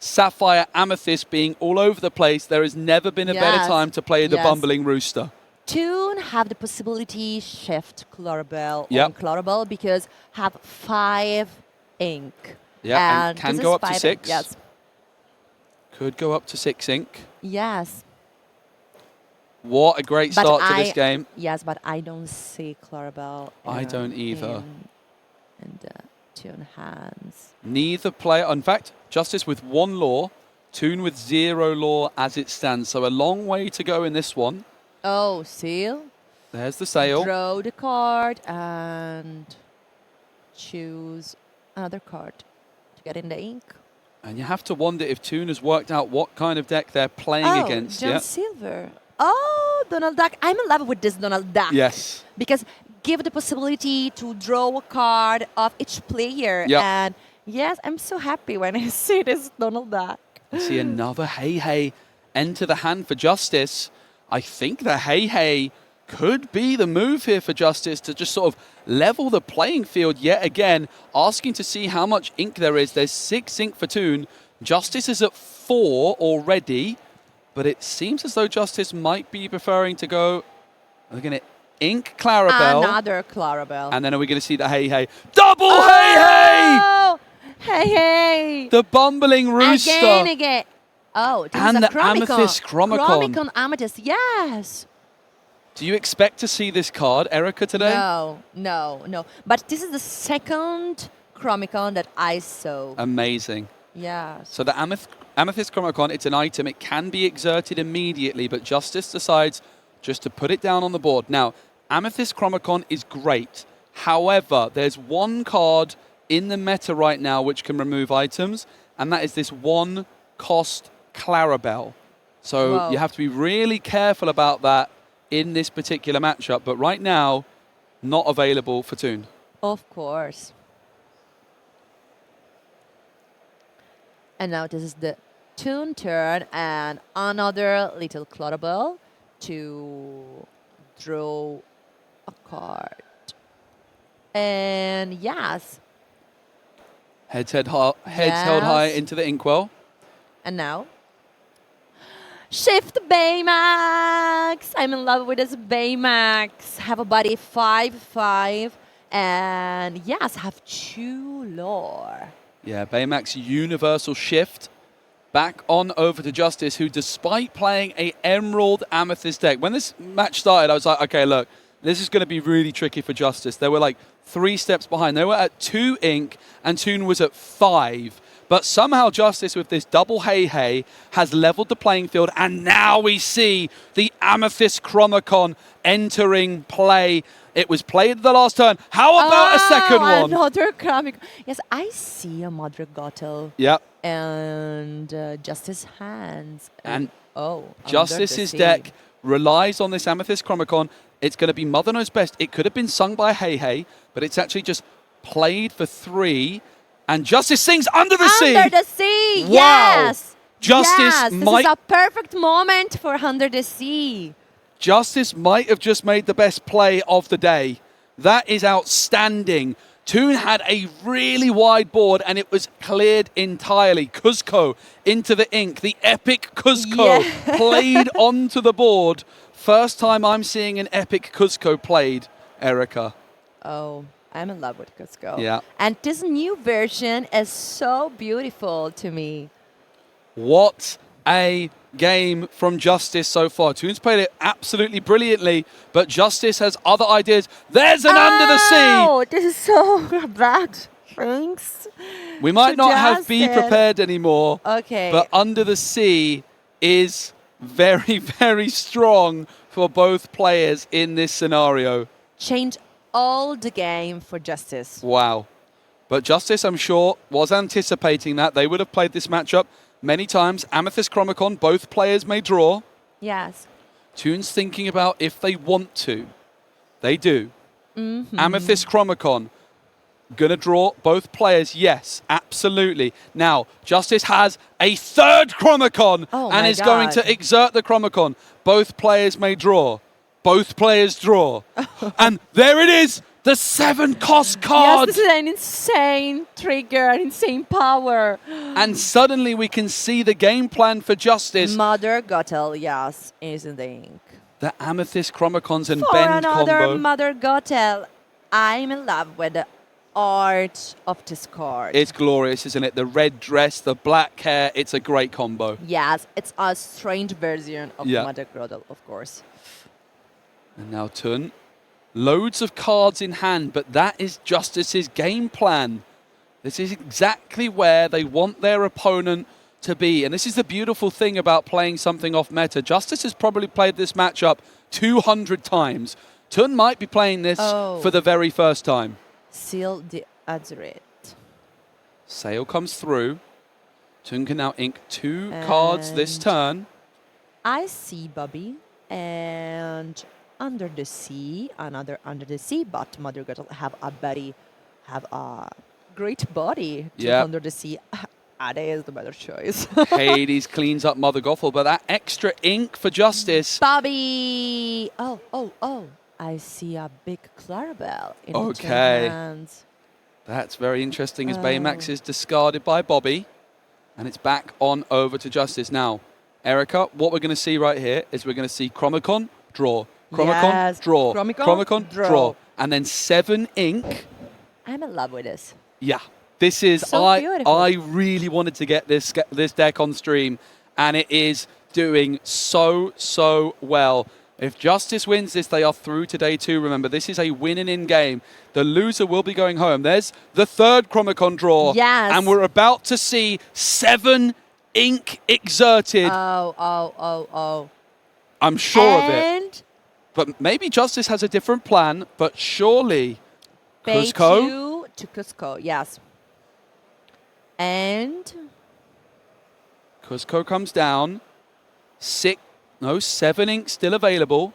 Sapphire Amethyst being all over the place. There has never been a better Yes. time to play the Yes. bumbling rooster. Toon have the possibility shift Clarabelle Yep. on Clarabelle because have 5 ink. Yeah, and can this go is up to 5 6. Yes. Could go up to 6 ink. Yes. What a great But start to this game. Yes, but I don't see Clarabelle. I don't either. In the Toon hands. Neither player, in fact, Justice with 1 law, Toon with 0 law as it stands. So a long way to go in this one. Oh, seal. There's the Sail. Draw the card and choose another card to get in the ink. And you have to wonder if Toon has worked out what kind of deck they're playing against. John Silver. Oh, Donald Duck. I'm in love with this Donald Duck. Yes. Because give the possibility to draw a card of each player. Yep. And yes, I'm so happy when I see this Donald Duck. I see another Hey Hey enter the hand for Justice. I think the Hey Hey could be the move here for Justice to just sort of level the playing field yet again, asking to see how much ink there is. There's 6 ink for Toon. Justice is at 4 already, but it seems as though Justice might be preferring to go. We're going to ink Clarabelle. Another Clarabelle. And then are we going to see the Hey Hey? Double Hey Hey! Oh, Hey Hey! The bumbling rooster. Again. Oh, this And is a the Amethyst Chromicon. Chromicon Amethyst, yes. Do you expect to see this card, Erica, today? No. But this is the second Chromicon that I saw. Amazing. Yes. So the Amethyst Chromicon, it's an item. It can be exerted immediately, but Justice decides just to put it down on the board. Now, Amethyst Chromicon is great. However, there's one card in the meta right now which can remove items, and that is this 1-cost Clarabelle. So Whoa. you have to be really careful about that in this particular matchup. But right now, not available for Toon. Of course. And now this is the Toon turn and another little Clarabelle to draw a card. And yes. Heads held high Yes. into the inkwell. And now Shift Baymax. I'm in love with this Baymax. Have a body 5/5, and yes, have 2 lore. Yeah, Baymax Universal Shift. Back on over to Justice, who despite playing a Emerald Amethyst deck, when this match started, I was like, okay, look, this is going to be really tricky for Justice. They were like 3 steps behind. They were at 2 ink, and Toon was at 5. But somehow Justice, with this double Hey Hey, has leveled the playing field, and now we see the Amethyst Chromicon entering play. It was played the last turn. How about a second one? Another Chromicon. Yes, I see a Madrigato. Yep. And Justice hands. And Under Justice's the sea. deck relies on this Amethyst Chromicon. It's going to be Mother Knows Best. It could have been sung by Hey Hey, but it's actually just played for 3. And Justice sings Under the Sea. Under the Sea, Wow. yes. Justice yes, this might- is a perfect moment for Under the Sea. Justice might have just made the best play of the day. That is outstanding. Toon had a really wide board and it was cleared entirely. Cuzco into the ink. The epic Cuzco played onto the board. First time I'm seeing an epic Cuzco played, Erica. Oh, I'm in love with Cusco. Yeah. And this new version is so beautiful to me. What a game from Justice so far. Toon's played it absolutely brilliantly, but Justice has other ideas. There's an under the sea. Oh, this is so bad. Thanks. We might not have Be Justice. Prepared anymore, Okay. but under the sea is very, very strong for both players in this scenario. Change all the game for Justice. Wow. But Justice, I'm sure, was anticipating that. They would have played this matchup many times. Amethyst Chromicon, both players may draw. Yes. Toon's thinking about if they want to. They do. Mm-hmm. Amethyst Chromicon, gonna draw both players? Yes, absolutely. Now, Justice has a third Chromicon Oh and my is going to God. exert the Chromicon. Both players may draw. Both players draw. And there it is, the 7-cost Yes, card. this is an insane trigger, an insane power. And suddenly we can see the game plan for Justice. Mother Gothel, yes, is in the ink. The Amethyst Chromicons and For Bend another combo. Mother Gothel, I'm in love with the art of this card. It's glorious, isn't it? The red dress, the black hair, it's a great combo. Yes, it's a strange version of Yeah. Mother Gothel, of course. And now Toon. Loads of cards in hand, but that is Justice's game plan. This is exactly where they want their opponent to be. And this is the beautiful thing about playing something off meta. Justice has probably played this matchup 200 times. Toon might be playing this for the very first time. Seal the Azuret. Sale comes through. Toon can now ink 2 cards this And- turn. I see Bobby and Under the Sea, another Under the Sea, but Mother Gothel have a great body to Yeah. Under the Sea. Ade is the better choice. Hades cleans up Mother Gothel, but that extra ink for Justice. Bobby! Oh. I see a big Clarabelle in the two Okay. hands. That's very interesting as Baymax is discarded by Bobby. And it's back on over to Justice. Now, Erica, what we're going to see right here is we're going to see Chromicon, draw. Chromicon, Yes. draw. Chromicon, draw. draw. And then 7 ink. I'm in love with this. Yeah. This is, So beautiful. I really wanted to get this deck on stream. And it is doing so well. If Justice wins this, they are through to day 2. Remember, this is a win-in game. The loser will be going home. There's the third Chromicon draw. Yes. And we're about to see 7 ink exerted. Oh. I'm sure of it. And But maybe Justice has a different plan, but surely Bay Cuzco. 2 to Cusco, yes. And Cuzco comes down. 7 ink still available.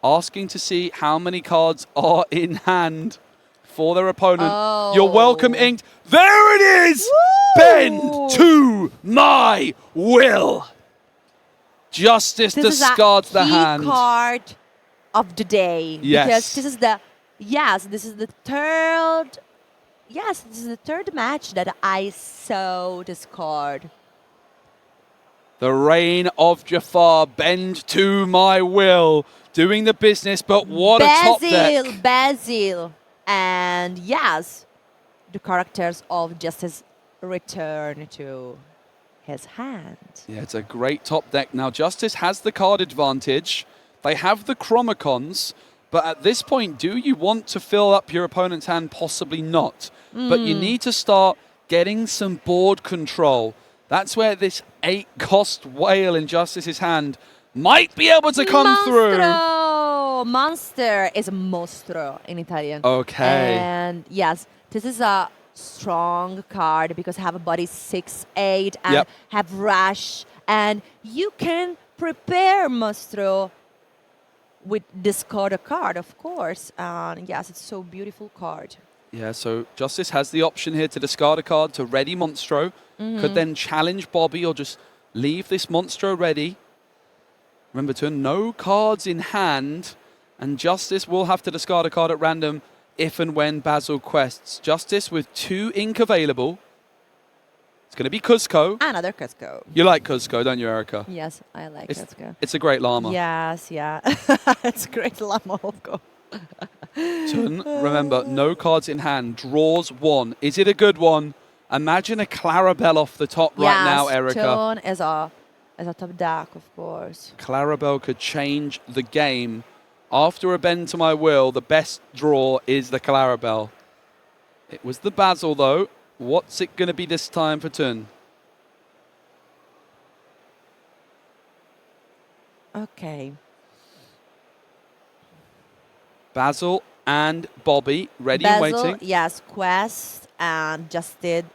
Asking to see how many cards are in hand for their opponent. You're welcome, Oh. inked. There it is! Woo! Bend to my will. Justice this discards is a the key hand. card of the day. Yes. Because this is the third match that I saw this card. The reign of Jafar, bend to my will. Doing the business, but what a top deck. Basil. And yes, the characters of Justice return to his hand. Yeah, it's a great top deck. Now, Justice has the card advantage. They have the Chromicons, but at this point, do you want to fill up your opponent's hand? Possibly not. But you need to start getting some board control. That's where this 8-cost whale in Justice's hand might be able to come through. Monster is mostro in Italian. Okay. And yes, this is a strong card because have a body 6/8 and Yep. have rush, and you can prepare mostro with discard a card, of course. And yes, it's so beautiful card. Yeah, so Justice has the option here to discard a card to ready Monstro. Could then challenge Bobby or just leave this Monstro ready. Remember, no cards in hand, and Justice will have to discard a card at random if and when Basil quests. Justice with 2 ink available. It's going to be Cuzco. Another Cusco. You like Cuzco, don't you, Erica? Yes, I like Cusco. It's a great llama. Yes, yeah. It's a great llama, of course. Tun, remember, no cards in hand. Draws 1. Is it a good one? Imagine a Clarabelle off the top right now, Erica. Tun is a top deck, of course. Clarabelle could change the game. After a bend to my will, the best draw is the Clarabelle. It was the Basil, though. What's it going to be this time for Tun? Okay. Basil and Bobby ready Basil, and waiting. yes, Quest and Justin.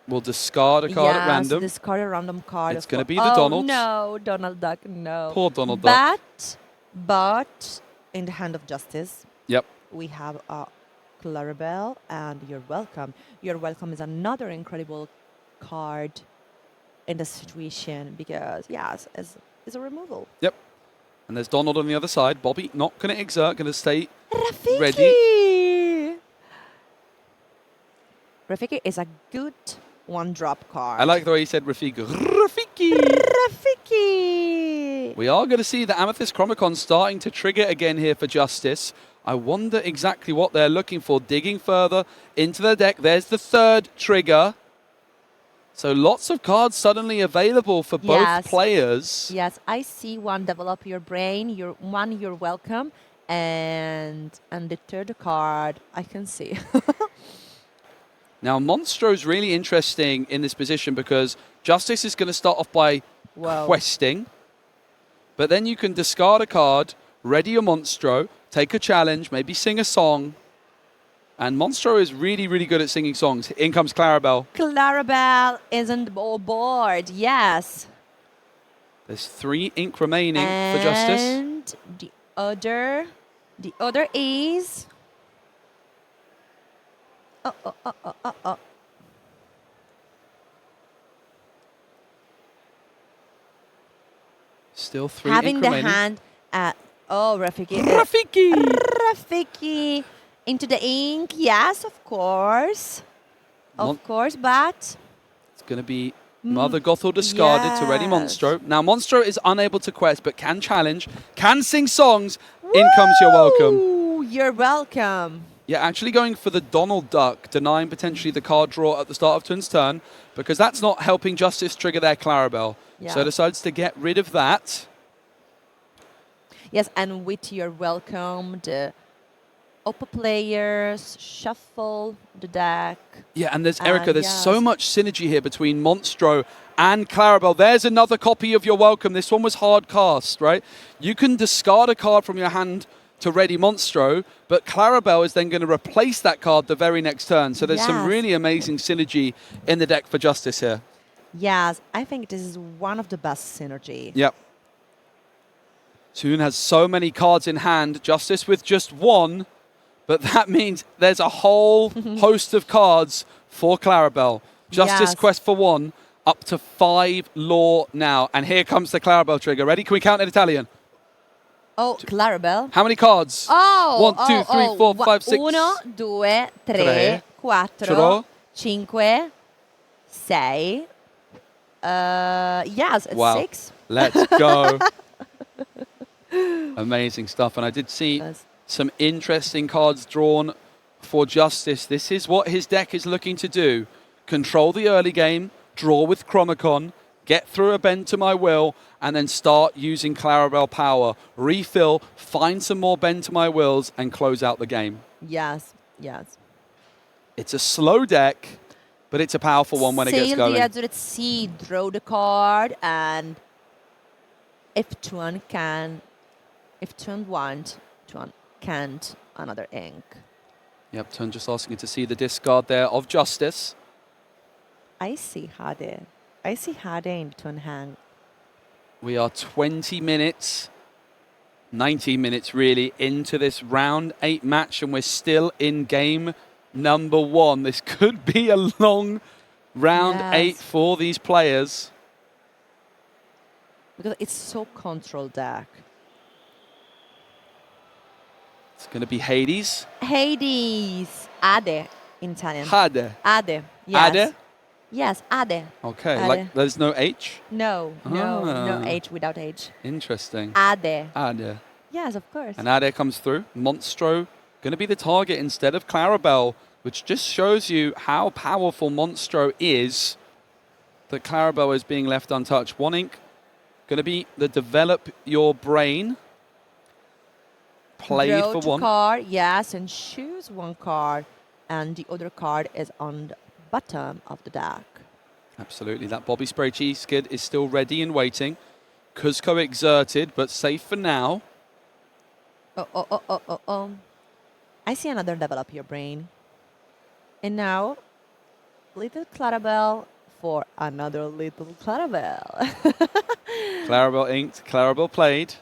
We'll discard a card at random. Discard a random card. It's going to be the Donald. No, Donald Duck, no. Poor Donald Duck. But in the hand of Justice, Yep. we have a Clarabelle and You're Welcome. You're Welcome is another incredible card in the situation because, yes, it's a removal. Yep. And there's Donald on the other side. Bobby not going to exert, going to stay Rafiki! ready. Rafiki is a good one-drop card. I like the way he said Rafiki. Rafiki! Rafiki! We are going to see the Amethyst Chromicon starting to trigger again here for Justice. I wonder exactly what they're looking for. Digging further into the deck. There's the 3rd trigger. So lots of cards suddenly available for both players. Yes, I see one Develop Your Brain, You're Welcome, and the 3rd card I can see. Now, Monstro's really interesting in this position because Justice is going to start off by questing. But then you can discard a card, ready your Monstro, take a challenge, maybe sing a song. And Monstro is really, really good at singing songs. In comes Clarabelle. Clarabelle is on the board, yes. There's 3 ink remaining for Justice. And the other is... Oh. Still 3 Having ink the remaining. hand at... Oh, Rafiki. Rafiki! Rafiki. Into the ink, yes, of course. Of course, but... It's going to be Mother Gothel discarded to ready Monstro. Now, Monstro is unable to quest, but can challenge, can sing songs. In comes You're Welcome. You're welcome. Yeah, actually going for the Donald Duck, denying potentially the card draw at the start of Tun's turn, because that's not helping Justice trigger their Clarabelle. Yeah. So decides to get rid of that. Yes, and with You're Welcome, the upper players shuffle the deck. Yeah, and there's Erica, there's so much synergy here between Monstro and Clarabelle. There's another copy of You're Welcome. This one was hard cast, right? You can discard a card from your hand to ready Monstro, but Clarabelle is then going to replace that card the very next turn. So there's some really amazing synergy in the deck for Justice here. Yes, I think this is one of the best synergy. Yep. Toon has so many cards in hand, Justice with just 1, but that means there's a whole host of cards for Clarabelle. Justice quest for 1, up to 5 lore now. And here comes the Clarabelle trigger. Ready? Can we count in Italian? Oh, Clarabelle. How many cards? Oh, 1, 2, 3, 4, 5, 6. 1, 2, 3, 4, 5, 6. Yes, it's 6. Let's go. Amazing stuff. And I did see some interesting cards drawn for Justice. This is what his deck is looking to do. Control the early game, draw with Chromicon, get through a bend to my will, and then start using Clarabelle power. Refill, find some more bend to my wills, and close out the game. Yes, yes. It's a slow deck, but it's a powerful one when it gets going. Sail the Azure Sea, draw the card, and if Tuan can't, another ink. Yep, Tun just asking you to see the discard there of Justice. I see Hade. I see Hade in Tuan hand. We are 20 minutes, 19 minutes really, into this round 8 match, and we're still in game number 1. This could be a long round 8 for these players. Because it's so control deck. It's going to be Hades. Hades. Ade in Italian. Hade. Ade. Yes. Ade? Yes, Ade. Okay, Ade. like there's no H? No, no Ah. H without H. Interesting. Ade. Ade. Yes, of course. And Ade comes through. Monstro going to be the target instead of Clarabelle, which just shows you how powerful Monstro is, that Clarabelle is being left untouched. One ink going to be the develop your brain. Played Draw for two one. card, yes, and choose one card, and the other card is on the bottom of the deck. Absolutely. That Bobby Spray Cheese Skid is still ready and waiting. Cuzco exerted, but safe for now. Oh. I see another develop your brain. And now, little Clarabelle for another little Clarabelle. Clarabelle inked, Clarabelle played.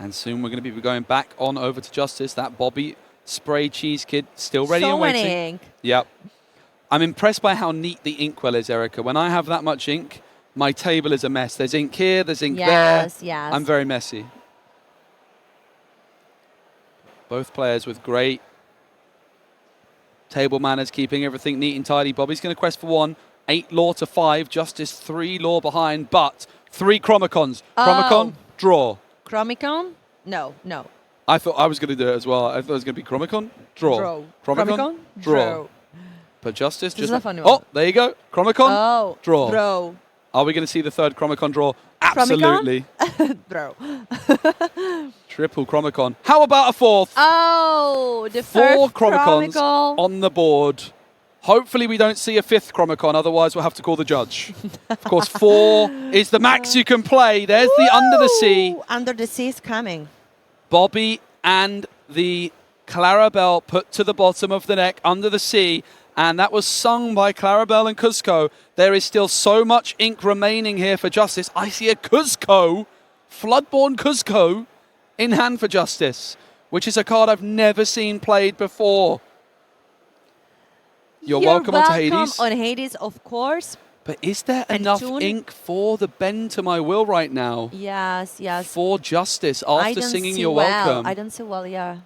And soon we're going to be going back on over to Justice. That Bobby Spray Cheese Kid still ready so and waiting. many ink. Yep. I'm impressed by how neat the inkwell is, Erica. When I have that much ink, my table is a mess. There's ink here, there's ink there. Yes, yes. I'm very messy. Both players with great table manners, keeping everything neat and tidy. Bobby's going to quest for 1. 8 lore to 5. Justice 3 lore behind, but 3 Chromicons. Chromicon, draw. Chromicon? No. I thought I was going to do it as well. I thought it was going to be Chromicon, draw. Chromicon, draw. But Justice This is just... a funny Oh, one. there you go. Chromicon, Oh, draw. Draw. Are we going to see the 3rd Chromicon draw? Absolutely. Draw. Triple Chromicon. How about a 4th? Oh, the 4 first Chromicons Chromicon. on the board. Hopefully we don't see a 5th Chromicon, otherwise we'll have to call the judge. Of course, 4 is the max you can play. There's the Under the Sea. Woo! Under the Sea is coming. Bobby and the Clarabelle put to the bottom of the deck, Under the Sea, and that was sung by Clarabelle and Cuzco. There is still so much ink remaining here for Justice. I see a Cuzco, Floodborn Cuzco, in hand for Justice, which is a card I've never seen played before. You're welcome onto Hades. On Hades, of course. But is there And enough Toon? ink for the bend to my will right now? Yes. For Justice I after don't singing see You're well. Welcome. I don't see well, yeah.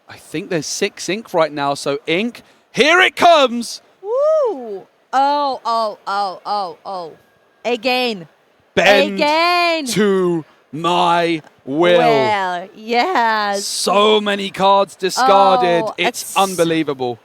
I think there's 6 ink right now, so ink, here it comes! Woo! Oh. Again. Bend Again. to my will. Well, yes. So many cards discarded. Oh, it's unbelievable.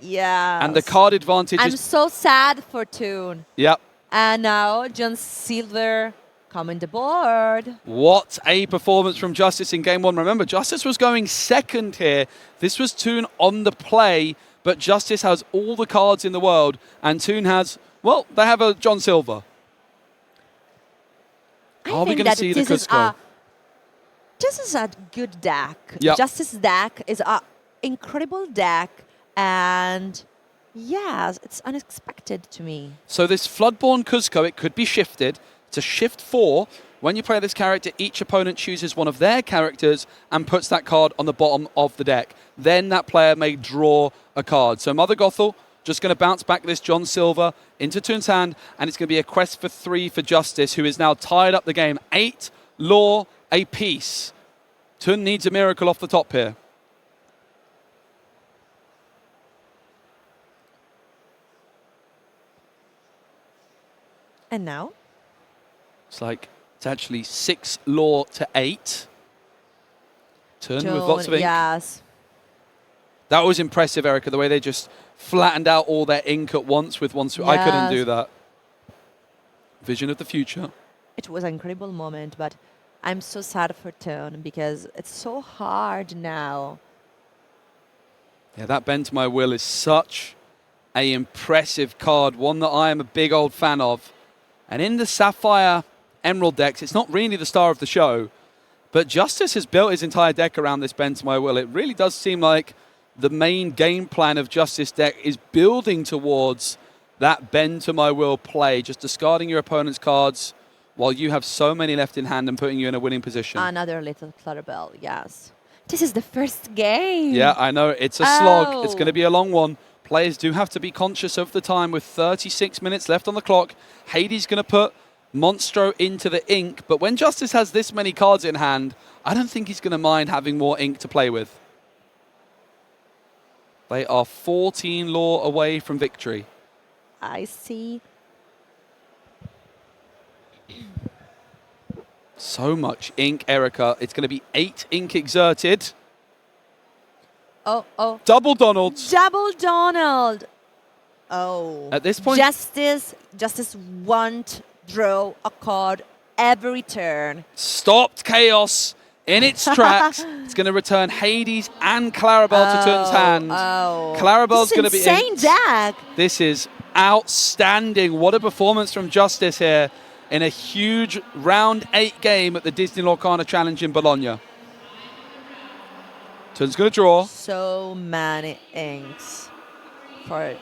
Yeah. And the card advantage I'm is... so sad for Toon. Yep. And now John Silver coming the board. What a performance from Justice in Game 1. Remember, Justice was going second here. This was Toon on the play, but Justice has all the cards in the world, and Toon has, well, they have a John Silver. Are we going to see the Cuzco? This is a good deck. Yep. Justice deck is an incredible deck, and yes, it's unexpected to me. So this Floodborn Cuzco, it could be shifted to shift 4. When you play this character, each opponent chooses one of their characters and puts that card on the bottom of the deck. Then that player may draw a card. So Mother Gothel just going to bounce back this John Silver into Toon's hand, and it's going to be a quest for 3 for Justice, who is now tied up the game. 8 lore apiece. Toon needs a miracle off the top here. And now? It's like it's actually 6 lore to 8. Toon with lots of ink. Yes. That was impressive, Erica, the way they just flattened out all their ink at once with one switch. I couldn't do Yes. that. Vision of the future. It was an incredible moment, but I'm so sad for Toon because it's so hard now. Yeah, that Bend to My Will is such a impressive card, one that I am a big old fan of. And in the Sapphire Emerald decks, it's not really the star of the show, but Justice has built his entire deck around this Bend to My Will. It really does seem like the main game plan of Justice deck is building towards that Bend to My Will play, just discarding your opponent's cards while you have so many left in hand and putting you in a winning position. Another little Clarabelle, yes. This is the first game. Yeah, I know. It's a slog. Oh. It's going to be a long one. Players do have to be conscious of the time with 36 minutes left on the clock. Hades going to put Monstro into the ink, but when Justice has this many cards in hand, I don't think he's going to mind having more ink to play with. They are 14 lore away from victory. I see. So much ink, Erica. It's going to be 8 ink exerted. Oh. Double Donalds. Double Donald. Oh. At this point, Justice won't draw a card every turn. stopped Chaos in its tracks. It's going to return Hades and Clarabelle to Tun's hand. Clarabelle's going to be insane deck. This is outstanding. What a performance from Justice here in a huge round 8 game at the Disney Lorcana Challenge in Bologna. Tun's going to draw. So many inks for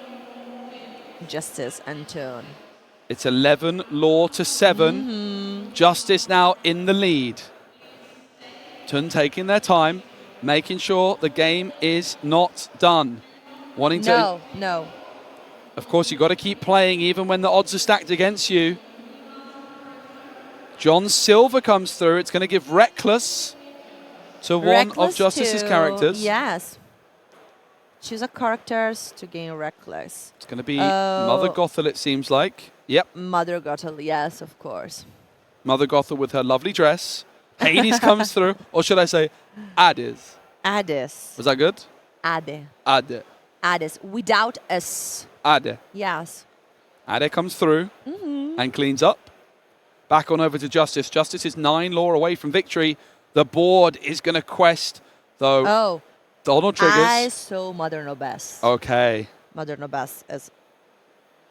Justice and Tune. It's 11 lore to 7. Justice now in the lead. Tun taking their time, making sure the game is not done. Wanting to. No. Of course, you've got to keep playing even when the odds are stacked against you. John Silver comes through. It's going to give Reckless to one of Justice's characters. Yes. Choose a characters to gain Reckless. It's going to be Mother Gothel, it seems like. Yep. Mother Gothel, yes, of course. Mother Gothel with her lovely dress. Hades comes through. Or should I say Hades? Hades. Was that good? Ade. Ade. Hades. Without S. Ade. Yes. Ade comes through and cleans up. Back on over to Justice. Justice is 9 lore away from victory. The board is going to quest, though. Oh. Donald triggers. I saw Mother Nobess. Okay. Mother Nobess is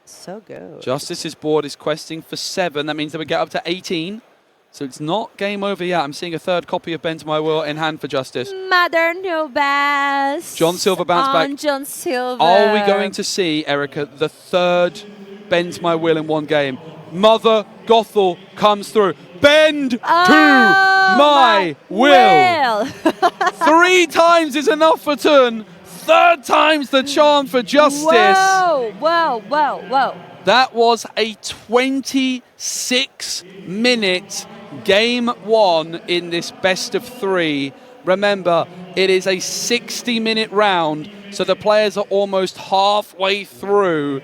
so good. Justice's board is questing for 7. That means they would get up to 18. So it's not game over yet. I'm seeing a third copy of Bend to My Will in hand for Justice. Mother Nobess. John Silver bounce back. John Silver. Are we going to see, Erica, the third Bend to My Will in one game? Mother Gothel comes through. Bend to my will. 3 times is enough for Tun. 3rd time's the charm for Justice. Whoa. That was a 26-minute game 1 in this best of 3. Remember, it is a 60-minute round, so the players are almost halfway through,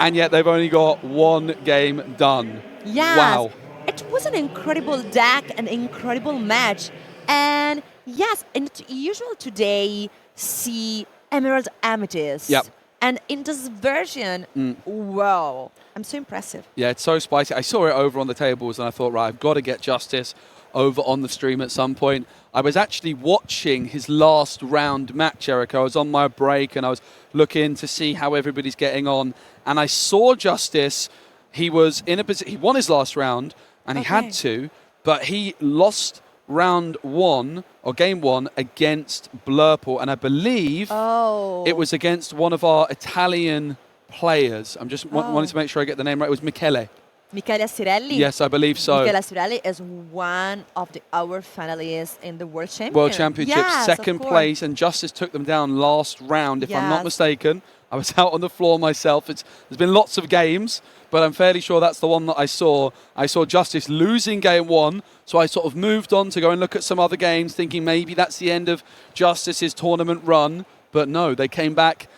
and yet they've only got 1 game done. Yes. Wow. It was an incredible deck, an incredible match. And yes, and usual today see Emerald Amethyst. Yep. And in this version, wow, I'm so impressive. Yeah, it's so spicy. I saw it over on the tables and I thought, right, I've got to get Justice over on the stream at some point. I was actually watching his last round match, Erica. I was on my break and I was looking to see how everybody's getting on. And I saw Justice. He was in a position, he won his last round and he had to, but he lost round 1 or game 1 against Blurple, and I believe it was against one of our Italian players. I'm just wanting to make sure I get the name right. It was Michele. Michele Cirelli. Yes, I believe so. Michele Cirelli is one of our finalists in the World Championship. World Championship, yes, 2nd place, and Justice took them down last round, if I'm not mistaken. I was out on the floor myself. There's been lots of games, but I'm fairly sure that's the one that I saw. I saw Justice losing game 1, so I sort of moved on to go and look at some other games, thinking maybe that's the end of Justice's tournament run. But no, they came back,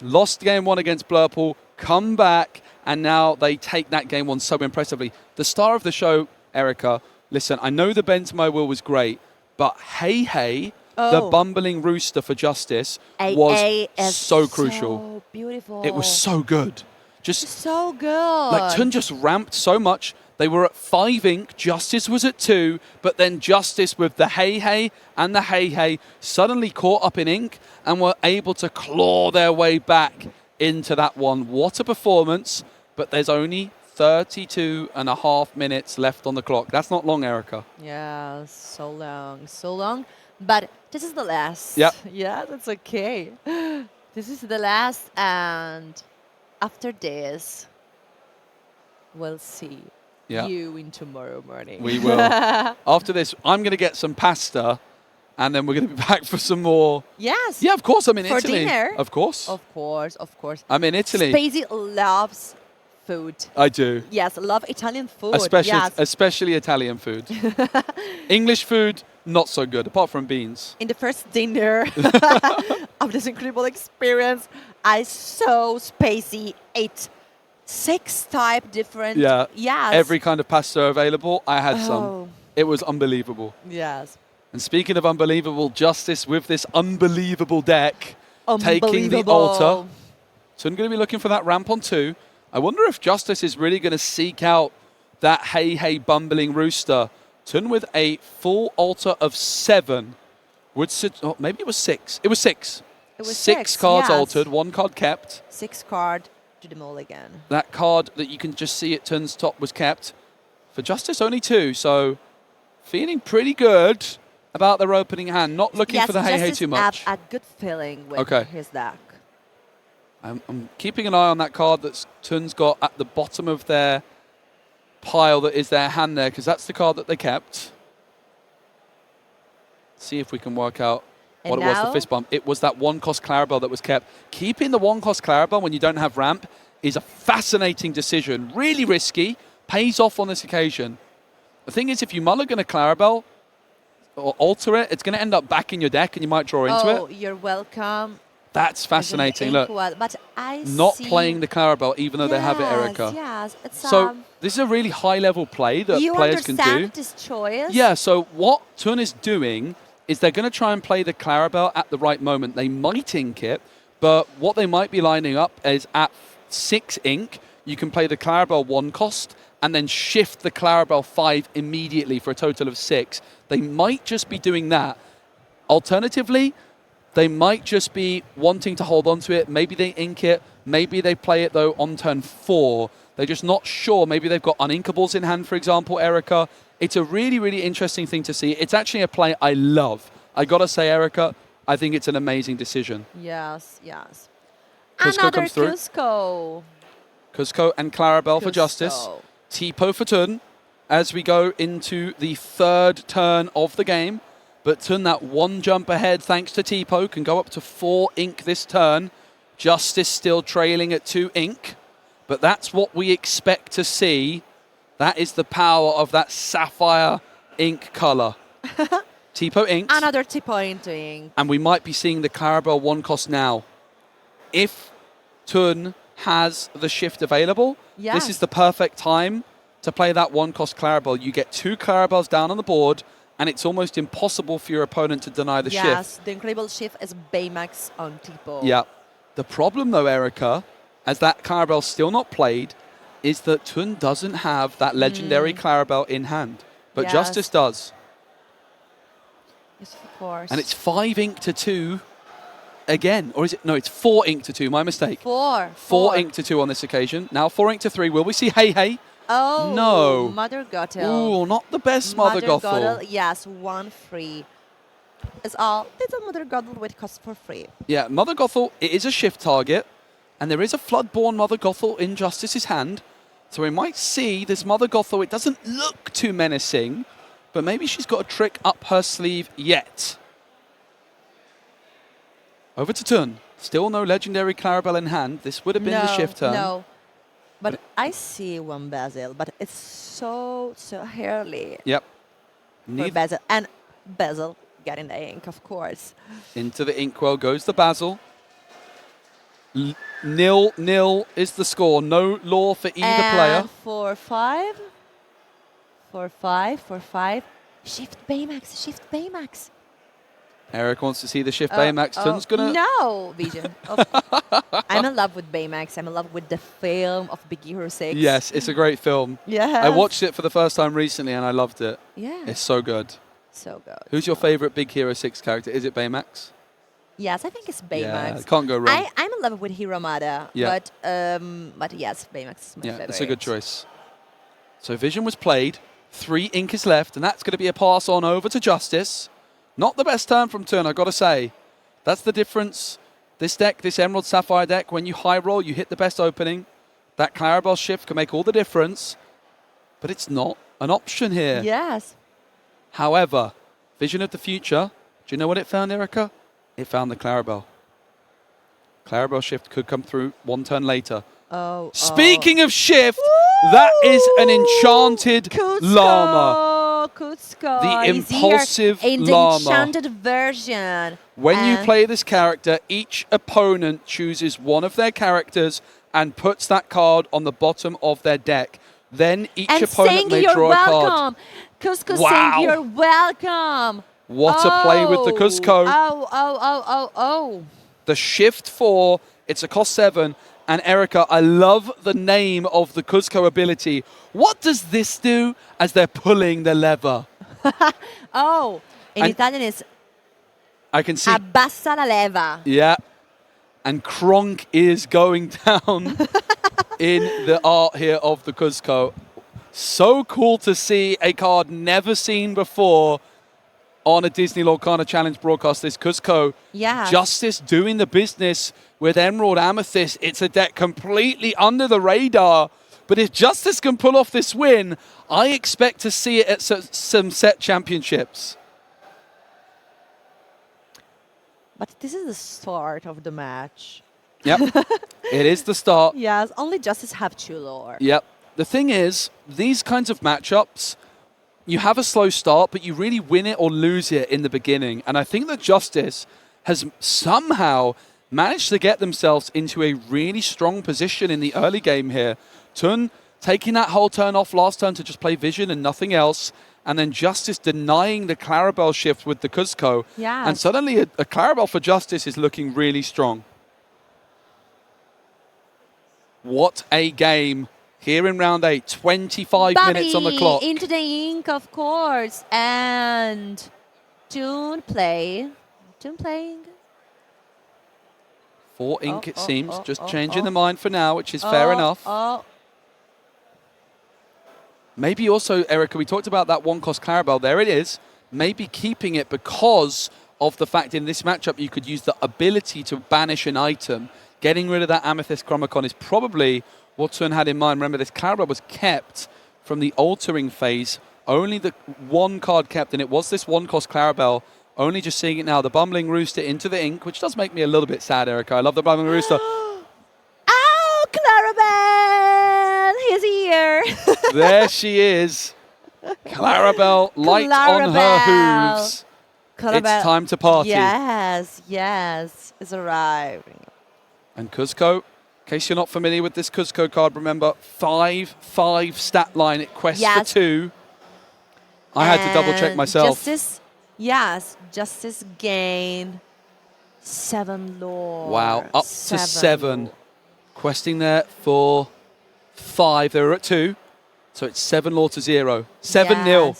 lost game 1 against Blurple, come back, and now they take that game 1 so impressively. The star of the show, Erica, listen, I know the Bend to My Will was great, but Hey, the bumbling rooster for Justice was so crucial. So beautiful. It was so good. Just so good. Like Tun just ramped so much. They were at 5 ink. Justice was at 2, but then Justice with the Hey and the Hey suddenly caught up in ink and were able to claw their way back into that one. What a performance! But there's only 32.5 minutes left on the clock. That's not long, Erica. Yeah, so long. But this is the last. Yep. Yeah, that's okay. This is the last, and after this, we'll see you in tomorrow morning. We will. After this, I'm going to get some pasta, and then we're going to be back for some more. Yes. Yeah, of course. I'm in for Italy. Dinner. Of course. Of course. I'm in Italy. Spacey loves food. I do. Yes, love Italian food. Especially Italian food. English food, not so good, apart from beans. In the first dinner of this incredible experience, I so spacey ate 6 type different. Yeah. Yes. Every kind of pasta available, I had some. Oh. It was unbelievable. Yes. And speaking of unbelievable, Justice with this unbelievable deck, taking the altar. So I'm going to be looking for that ramp on 2. I wonder if Justice is really going to seek out that hey, hey, bumbling rooster. Tun with a full altar of 7. Would sit, oh, maybe it was 6. It was 6. It was 6 6, cards yes. altered, 1 card kept. 6 card to the mulligan. That card that you can just see at Tun's top was kept. For Justice, only 2. So feeling pretty good about their opening hand. Not looking for the hey, hey too much. Have a good feeling with his deck. I'm keeping an eye on that card that Tun's got at the bottom of their pile that is their hand there, because that's the card that they kept. See if we can work out what it was, the fist bump. It was that 1-cost Clarabelle that was kept. Keeping the 1-cost Clarabelle when you don't have ramp is a fascinating decision. Really risky, pays off on this occasion. The thing is, if you mulligan a Clarabelle or alter it, it's going to end up back in your deck and you might draw into it. Oh, you're welcome. That's fascinating. Look, but I not see playing the Clarabelle even though they have it, Erica. Yes, it's so this is a really high-level play that players can do. You understand this choice? Yeah, so what Tun is doing is they're going to try and play the Clarabelle at the right moment. They might ink it, but what they might be lining up is at 6 ink, you can play the Clarabelle 1 cost and then shift the Clarabelle 5 immediately for a total of 6. They might just be doing that. Alternatively, they might just be wanting to hold on to it. Maybe they ink it. Maybe they play it, though, on turn 4. They're just not sure. Maybe they've got uninkables in hand, for example, Erica. It's a really, really interesting thing to see. It's actually a play I love. I got to say, Erica, I think it's an amazing decision. Yes, yes. Cusco Another comes through. Cusco and Clarabelle for Justice. Tipo for Tun as we go into the 3rd turn of the game. But Tun, that 1 jump ahead thanks to Tipo, can go up to 4 ink this turn. Justice still trailing at 2 ink. But that's what we expect to see. That is the power of that sapphire ink color. Tipo inks. Another Tipo into ink. And we might be seeing the Clarabelle 1 cost now. If Tun has the shift available, this is the perfect time to play that 1 cost Clarabelle. You get 2 Clarabelles down on the board, and it's almost impossible for your opponent to deny the shift. Yes, the incredible shift is Baymax on Tipo. Yeah. The problem, though, Erica, as that Clarabelle's still not played, is that Tun doesn't have that legendary Clarabelle in hand. But Justice does. Yes, of course. And it's 5 ink to 2 again. Or is it? No, it's 4 ink to 2. My mistake. 4. 4 ink to 2 on this occasion. Now 4 ink to 3. Will we see Hey Hey? Oh, no. Mother Gothel. Ooh, not the best Mother Gothel. Yes, 1 free. It's all little Mother Gothel with cost for free. Yeah, Mother Gothel, it is a shift target. And there is a Floodborn Mother Gothel in Justice's hand. So we might see this Mother Gothel. It doesn't look too menacing, but maybe she's got a trick up her sleeve yet. Over to Tun. Still no legendary Clarabelle in hand. This would have been the shift turn. No, but I see 1 Basil, but it's so early. Yep. For Basil. And Basil getting the ink, of course. Into the inkwell goes the Basil. 0-0 is the score. No law for either player. 4-5. 4-5. Shift Baymax. Eric wants to see the shift Baymax. Tun's gonna. No, Vision. I'm in love with Baymax. I'm in love with the film of Big Hero 6. Yes, it's a great film. Yeah. I watched it for the first time recently and I loved it. Yeah. It's so good. So good. Who's your favorite Big Hero 6 character? Is it Baymax? Yes, I think it's Baymax. Yeah, can't go wrong. I'm in love with Hiromada, but yes, Baymax is my favorite. Yeah, it's a good choice. So Vision was played. 3 ink is left, and that's going to be a pass on over to Justice. Not the best turn from Turn, I've got to say. That's the difference. This deck, this Emerald Sapphire deck, when you high roll, you hit the best opening. That Clarabelle shift can make all the difference, but it's not an option here. Yes. However, Vision of the Future, do you know what it found, Erica? It found the Clarabelle. Clarabelle shift could come through 1 turn later. Speaking of shift, that is an enchanted llama. Cusco The is impulsive here in the llama. enchanted version. When you play this character, each opponent chooses one of their characters and puts that card on the bottom of their deck. Then each opponent may draw a card. Cusco Wow. saying you're welcome. What a play with the Cusco. Oh. The shift 4, it's a cost 7. And Erica, I love the name of the Cusco ability. What does this do as they're pulling the lever? In Italian it's I can see. abbassa la leva. Yeah. And Kronk is going down in the art here of the Cusco. So cool to see a card never seen before on a Disney Lorcana Challenge broadcast. This Cusco. Yeah. Justice doing the business with Emerald Amethyst. It's a deck completely under the radar. But if Justice can pull off this win, I expect to see it at some set championships. But this is the start of the match. Yep, it is the start. Yes, only Justice have 2 lore. Yep. The thing is, these kinds of matchups, you have a slow start, but you really win it or lose it in the beginning. And I think that Justice has somehow managed to get themselves into a really strong position in the early game here. Tun taking that whole turn off last turn to just play Vision and nothing else. And then Justice denying the Clarabelle shift with the Cusco. Yes. And suddenly a Clarabelle for Justice is looking really strong. What a game here in round 8. 25 minutes on the clock. Into the ink, of course. And Tune playing. 4 ink, it seems. Just changing the mind for now, which is fair enough. Maybe also, Erica, we talked about that 1-cost Clarabelle. There it is. Maybe keeping it because of the fact in this matchup you could use the ability to banish an item. Getting rid of that Amethyst Chromacon is probably what Tun had in mind. Remember, this Clarabelle was kept from the altering phase. Only the 1 card kept, and it was this 1-cost Clarabelle. Only just seeing it now. The Bumbling Rooster into the ink, which does make me a little bit sad, Erica. I love the Bumbling Rooster. Oh, Clarabelle! He's here. There she is. Clarabelle, light on her hooves. It's time to party. Yes, it's arriving. And Cusco, in case you're not familiar with this Cusco card, remember 5/5 stat line. It quests for 2. I had to double check myself. Justice gain 7 lore. Wow, up to 7. Questing there for 5. They were at 2. So it's 7 lore to 0. 7-0.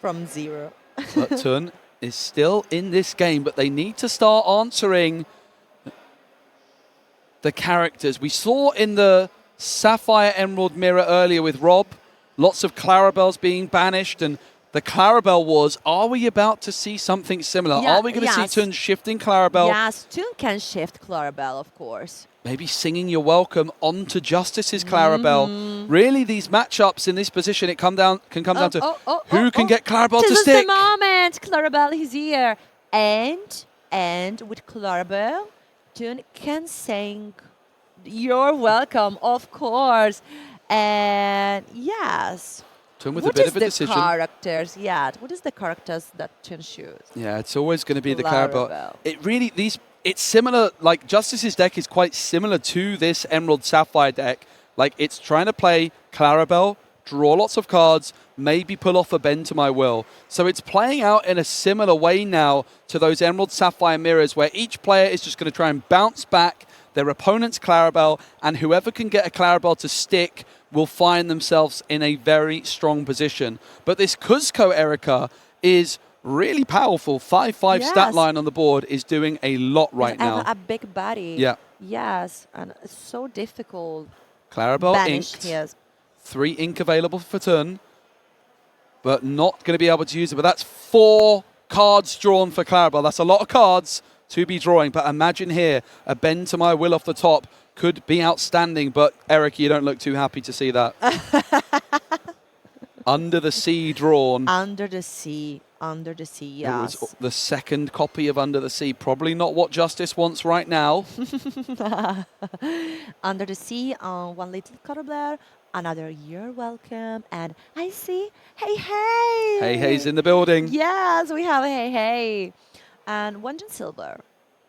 From 0. But Tun is still in this game, but they need to start answering the characters. We saw in the Sapphire Emerald mirror earlier with Rob, lots of Clarabelles being banished, and the Clarabelle was, are we about to see something similar? Yeah, are we going to see Tun shifting Clarabelle? Yes, Tun can shift Clarabelle, of course. Maybe singing your welcome onto Justice's Clarabelle. Really, these matchups in this position, it can come down to who can get Clarabelle to stick. This is the moment. Clarabelle is here. And with Clarabelle, Tun can sing you're welcome, of course. And yes. Tun with a bit of a decision. What is the characters that Tun choose? Yeah, it's always going to be the Clarabelle. It really, it's similar, like Justice's deck is quite similar to this Emerald Sapphire deck. Like it's trying to play Clarabelle, draw lots of cards, maybe pull off a Bend to My Will. So it's playing out in a similar way now to those Emerald Sapphire mirrors where each player is just going to try and bounce back their opponent's Clarabelle, and whoever can get a Clarabelle to stick will find themselves in a very strong position. But this Cusco, Erica, is really powerful. 5/5 stat line on the board is doing a lot right now. A big body. Yeah. Yes, and it's so difficult. Clarabelle inked. 3 ink available for Tun, but not going to be able to use it. But that's 4 cards drawn for Clarabelle. That's a lot of cards to be drawing. But imagine here, a Bend to My Will off the top could be outstanding. But Eric, you don't look too happy to see that. Under the Sea drawn. Under the Sea. Under the Sea, It was yes. the second copy of Under the Sea. Probably not what Justice wants right now. Under the Sea, one little cuddler, another You're Welcome, and I see Hey Hey. Hey Hey's in the building. Yes, we have Hey Hey. And one John Silver.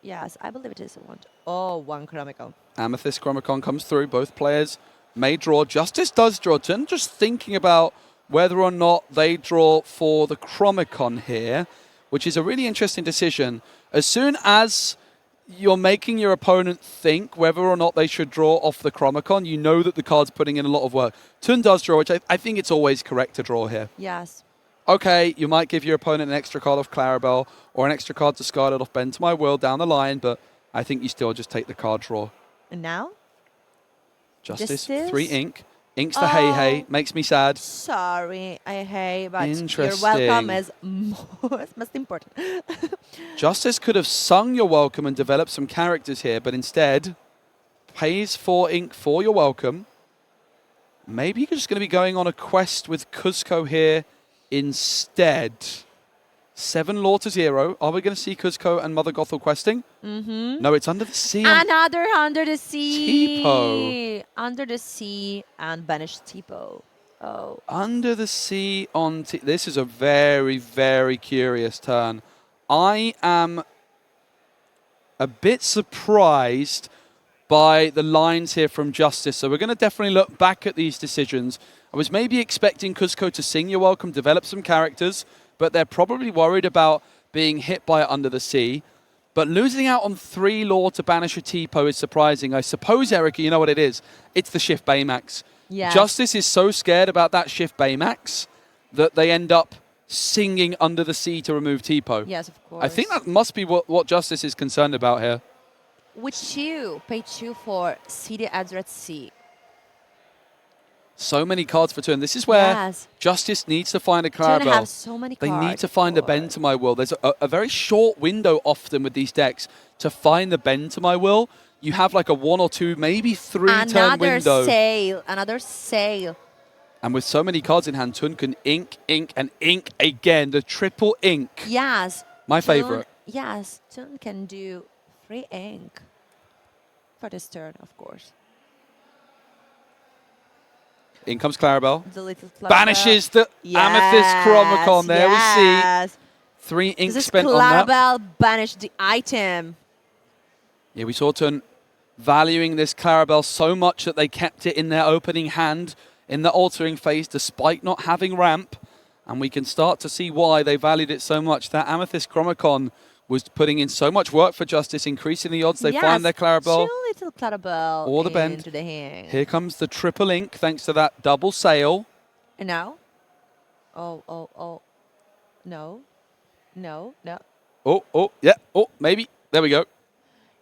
Yes, I believe it is one. Oh, one Chromicon. Amethyst Chromicon comes through. Both players may draw. Justice does draw. Turn just thinking about whether or not they draw for the Chromicon here, which is a really interesting decision. As soon as you're making your opponent think whether or not they should draw off the Chromicon, you know that the card's putting in a lot of work. Tun does draw, which I think it's always correct to draw here. Yes. Okay, you might give your opponent an extra card off Clarabelle or an extra card discarded off Bend to My Will down the line, but I think you still just take the card draw. And now? Justice, Justice? 3 ink. Ink's the Hey Hey. Makes me sad. Sorry, I hate, but Interesting. You're Welcome is most important. Justice could have sung Your Welcome and developed some characters here, but instead pays 4 ink for Your Welcome. Maybe you're just going to be going on a quest with Kuzco here instead. 7 Law to 0. Are we going to see Kuzco and Mother Gothel questing? Mm-hmm. No, it's Under the Sea. Another Under the Sea. Tipo. Under the Sea and Banished Tipo. Oh. Under the Sea on... This is a very, very curious turn. I am a bit surprised by the lines here from Justice. So we're going to definitely look back at these decisions. I was maybe expecting Kuzco to sing Your Welcome, develop some characters, but they're probably worried about being hit by Under the Sea. But losing out on 3 Law to banish a Tipo is surprising. I suppose, Erica, you know what it is. It's the Shift Baymax. Yes. Justice is so scared about that Shift Baymax that they end up singing Under the Sea to remove Tipo. Yes, of course. I think that must be what Justice is concerned about here. Which you pay 2 for City Adret Sea. So many cards for turn. This is where Yes. Justice needs to find a Don't Clarabelle. have so many They cards. need to find a for- Bend to My Will. There's a very short window often with these decks to find the Bend to My Will. You have like a 1 or 2, maybe 3 turn Another window. sale. Another sale. And with so many cards in hand, Tun can ink, and ink again. The triple ink. Yes. My Tun- favorite. Yes. Tun can do 3 ink. For this turn, of course. In comes Clarabelle. The little Clarabelle. Banishes the Amethyst Chromicon. There we see 3 ink This is spent on that. Clarabelle banished the item. Yeah, we saw Tun valuing this Clarabelle so much that they kept it in their opening hand in the altering phase despite not having ramp. And we can start to see why they valued it so much. That Amethyst Chromicon was putting in so much work for Justice, increasing the odds they find their Clarabelle. 2 little Clarabelle Or the Bend. into the hand. Here comes the triple ink thanks to that double sail. And now? Oh. No. Oh, yeah. Oh, maybe. There we go.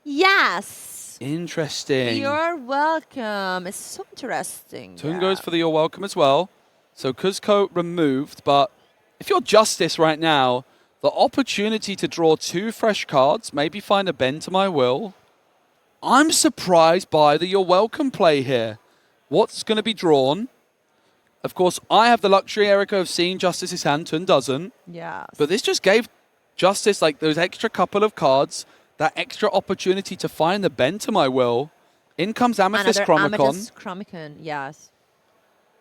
Yes. Interesting. You're welcome. It's so interesting. Tun yeah. goes for the You're Welcome as well. So Kuzco removed, but if you're Justice right now, the opportunity to draw 2 fresh cards, maybe find a Bend to My Will. I'm surprised by the You're Welcome play here. What's going to be drawn? Of course, I have the luxury, Erica, of seeing Justice's hand. Tun doesn't. Yes. But this just gave Justice like those extra couple of cards, that extra opportunity to find the Bend to My Will. In comes Amethyst Another Chromicon. Amethyst Chromicon, yes.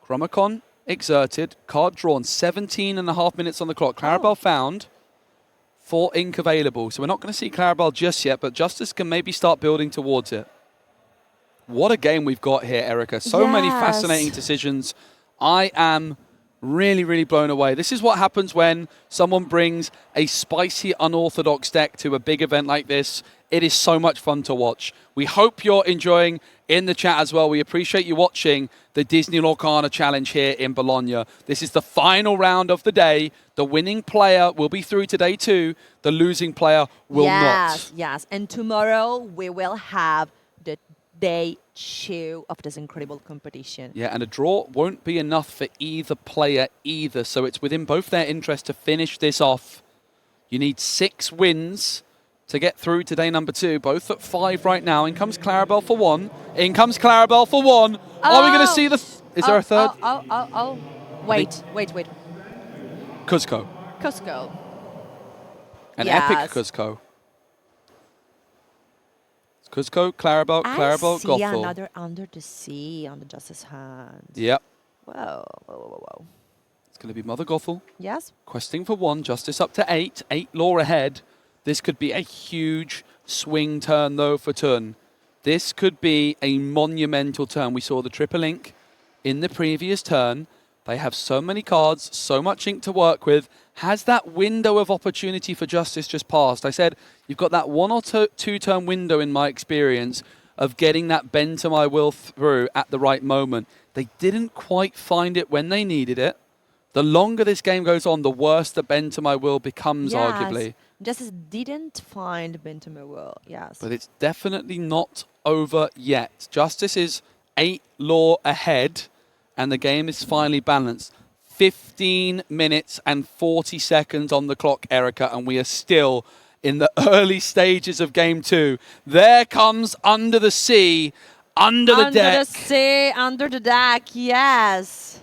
Chromicon exerted, card drawn, 17.5 minutes on the clock. Clarabelle found, 4 ink available. So we're not going to see Clarabelle just yet, but Justice can maybe start building towards it. What a game we've got here, Erica. So many Yes. fascinating decisions. I am really, really blown away. This is what happens when someone brings a spicy, unorthodox deck to a big event like this. It is so much fun to watch. We hope you're enjoying in the chat as well. We appreciate you watching the Disney Lorcana Challenge here in Bologna. This is the final round of the day. The winning player will be through today too. The losing player will not. Yes. And tomorrow we will have the day 2 of this incredible competition. Yeah, and a draw won't be enough for either player either. So it's within both their interest to finish this off. You need 6 wins to get through to day number 2. Both at 5 right now. In comes Clarabelle for 1. In comes Clarabelle for 1. Are we going to see the... Is there a third? Wait. Kuzco. Cusco. An Yes. epic Cuzco. Cuzco, Clarabelle, Clarabelle, I see Gothel. another Under the Sea on the Justice hand. Yep. Whoa, whoa, whoa, whoa. It's going to be Mother Gothel. Yes. Questing for 1, Justice up to 8. 8 lore ahead. This could be a huge swing turn, though, for Tun. This could be a monumental turn. We saw the triple ink in the previous turn. They have so many cards, so much ink to work with. Has that window of opportunity for Justice just passed? I said you've got that 1 or 2 turn window in my experience of getting that bend to my will through at the right moment. They didn't quite find it when they needed it. The longer this game goes on, the worse the bend to my will becomes, Yes. arguably. Justice didn't find Bentama Will. Yes. But it's definitely not over yet. Justice is 8 lore ahead, and the game is finally balanced. 15 minutes and 40 seconds on the clock, Erica, and we are still in the early stages of Game 2. There comes Under the Sea, under the deck. Under the sea, under the deck, yes.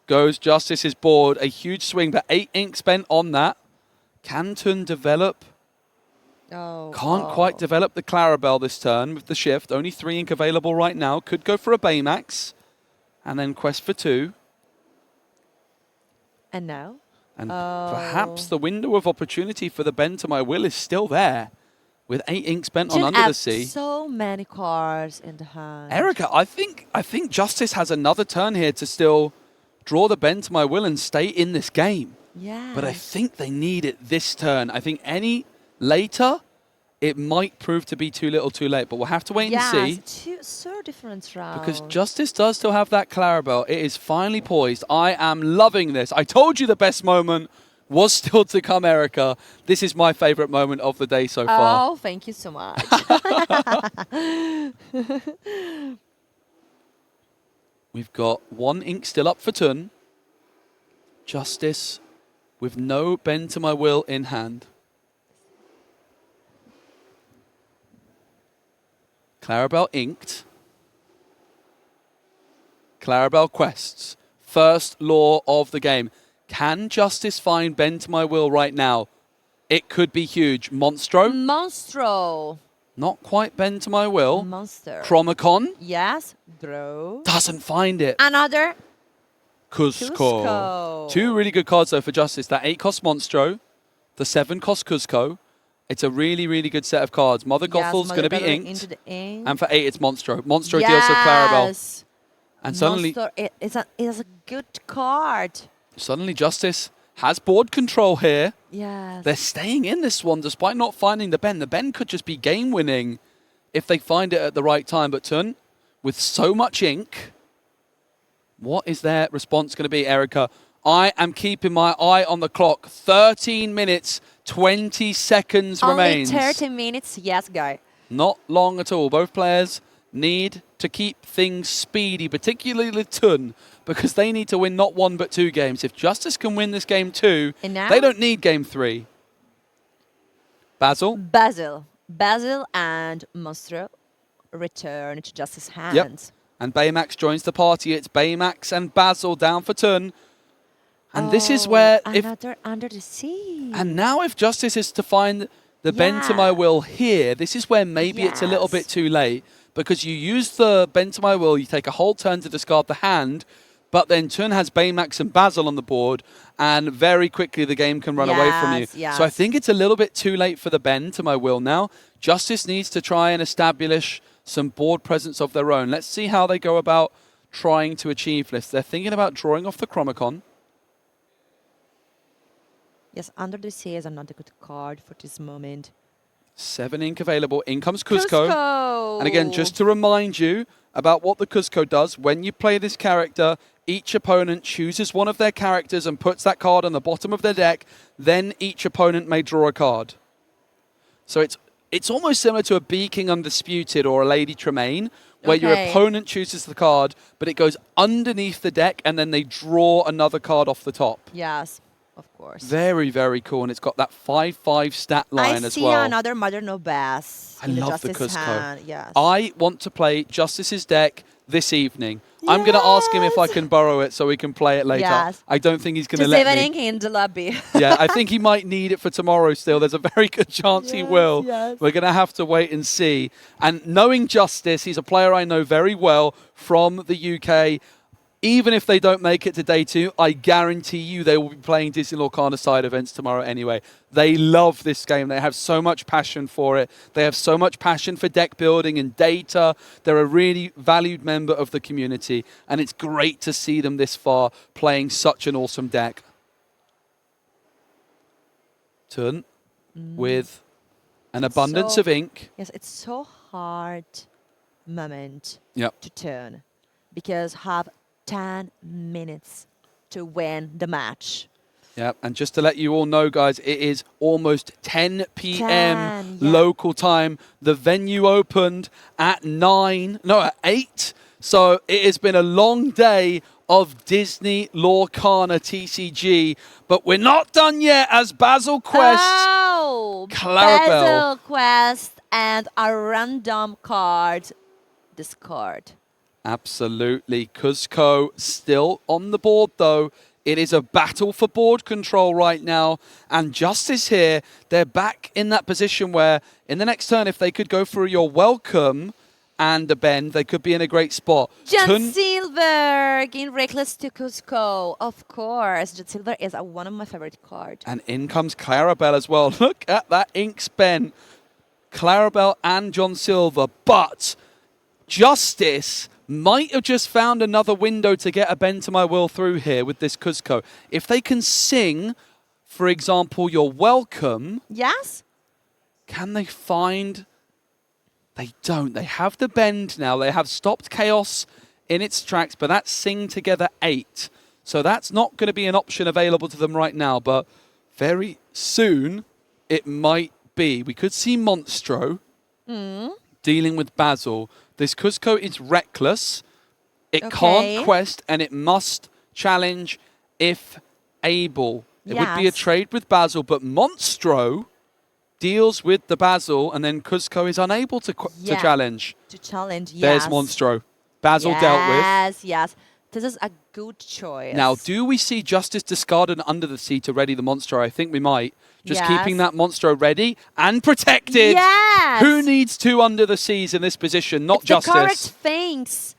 Goes Justice's board. A huge swing, but 8 ink spent on that. Can Tun develop? Oh, Can't quite develop the Clarabelle this turn with the shift. Only 3 ink available right now. Could go for a Baymax. And then quest for 2. And now? And perhaps the window of opportunity for the bend to my will is still there. With 8 ink spent on Jin Under the have Sea. so many cards in the hand. Erica, I think Justice has another turn here to still draw the bend to my will and stay in this game. Yeah. But I think they need it this turn. I think any later, it might prove to be too little too late. But we'll have to wait and see. So different round. Because Justice does still have that Clarabelle. It is finally poised. I am loving this. I told you the best moment was still to come, Erica. This is my favorite moment of the day so far. Oh, thank you so much. We've got 1 ink still up for Tun. Justice with no bend to my will in hand. Clarabelle inked. Clarabelle quests. First law of the game. Can Justice find bend to my will right now? It could be huge. Monstro? Monstro. Not quite bend to my will. Monster. Chromacon? Yes. Draw. Doesn't find it. Another. Cuzco. Cuzco. 2 really good cards, though, for Justice. That 8 cost Monstro. The 7 cost Cuzco. It's a really, really good set of cards. Mother Gothel's going to be inked. Into the ink. And for 8, it's Monstro. Monstro deals with Clarabelle. And suddenly, Monster, it is a good card. suddenly Justice has board control here. Yes. They're staying in this one despite not finding the bend. The bend could just be game winning if they find it at the right time. But Tun, with so much ink, what is their response going to be, Erica? I am keeping my eye on the clock. 13 minutes, 20 seconds remains. Only 30 minutes, yes, guy. Not long at all. Both players need to keep things speedy, particularly Tun, because they need to win not 1 but 2 games. If Justice can win this game 2, And now? they don't need game 3. Basil? Basil and Monstro return to Justice's hands. Yep. And Baymax joins the party. It's Baymax and Basil down for Tun. And this is where another Under the Sea. And now if Justice is to find the bend to my will here, this is where maybe it's a little bit too late, because you use the bend to my will, you take a whole turn to discard the hand, but then Tun has Baymax and Basil on the board, and very quickly the game can run away from you. Yes. So I think it's a little bit too late for the bend to my will now. Justice needs to try and establish some board presence of their own. Let's see how they go about trying to achieve this. They're thinking about drawing off the Chromacon. Yes, Under the Sea is another good card for this moment. 7 ink available. In comes Cuzco. Cuzco. And again, just to remind you about what the Cuzco does, when you play this character, each opponent chooses one of their characters and puts that card on the bottom of their deck. Then each opponent may draw a card. So it's almost similar to a Bee King Undisputed or a Lady Tremaine, where your opponent chooses the card, but it goes underneath the deck, and then they draw another card off the top. Yes, of course. Very, very cool, and it's got that 5/5 stat line as well. I see another Mother No Bass. I love the Justice Cuzco. hand. Yes. I want to play Justice's deck this evening. I'm going to ask him if I can borrow it so we can play it later. Yes. I don't think he's going to Just let leave an me. ink in the lobby. Yeah, I think he might need it for tomorrow still. There's a very good chance he will. Yes. We're going to have to wait and see. And knowing Justice, he's a player I know very well from the UK. Even if they don't make it to day 2, I guarantee you they will be playing Disney Lorcana side events tomorrow anyway. They love this game. They have so much passion for it. They have so much passion for deck building and data. They're a really valued member of the community, and it's great to see them this far playing such an awesome deck. Turn with an abundance of ink. Yes, it's so hard moment Yep. to turn because have 10 minutes to win the match. Yeah, and just to let you all know, guys, it is almost 10 p.m. 10, yeah. local time. The venue opened at 8. So it has been a long day of Disney Lorcana TCG, but we're not done yet as Basil Quest. Oh, Clarabelle. Basil Quest and a random card discard. Absolutely. Cuzco still on the board, though. It is a battle for board control right now. And Justice here, they're back in that position where in the next turn, if they could go for your welcome and a bend, they could be in a great spot. John Silver, gain Reckless to Cusco. Of course, John Silver is one of my favorite cards. And in comes Clarabelle as well. Look at that ink spent. Clarabelle and John Silver. But Justice might have just found another window to get a bend to my will through here with this Cuzco. If they can sing, for example, your welcome, Yes? can they find... They don't. They have the bend now. They have stopped Chaos in its tracks, but that's sing together 8. So that's not going to be an option available to them right now, but very soon it might be. We could see Monstro dealing with Basil. This Cuzco is reckless. It can't quest, and it must challenge if able. It would be a trade with Basil, but Monstro deals with the Basil, and then Cuzco is unable to challenge. To challenge, yes. There's Monstro. Basil dealt with. Yes, yes. This is a good choice. Now, do we see Justice discarded under the sea to ready the Monstro? I think we might. Just keeping that Monstro ready and protected. Yes! Who needs 2 under the seas in this position? Not it's Justice. the correct things.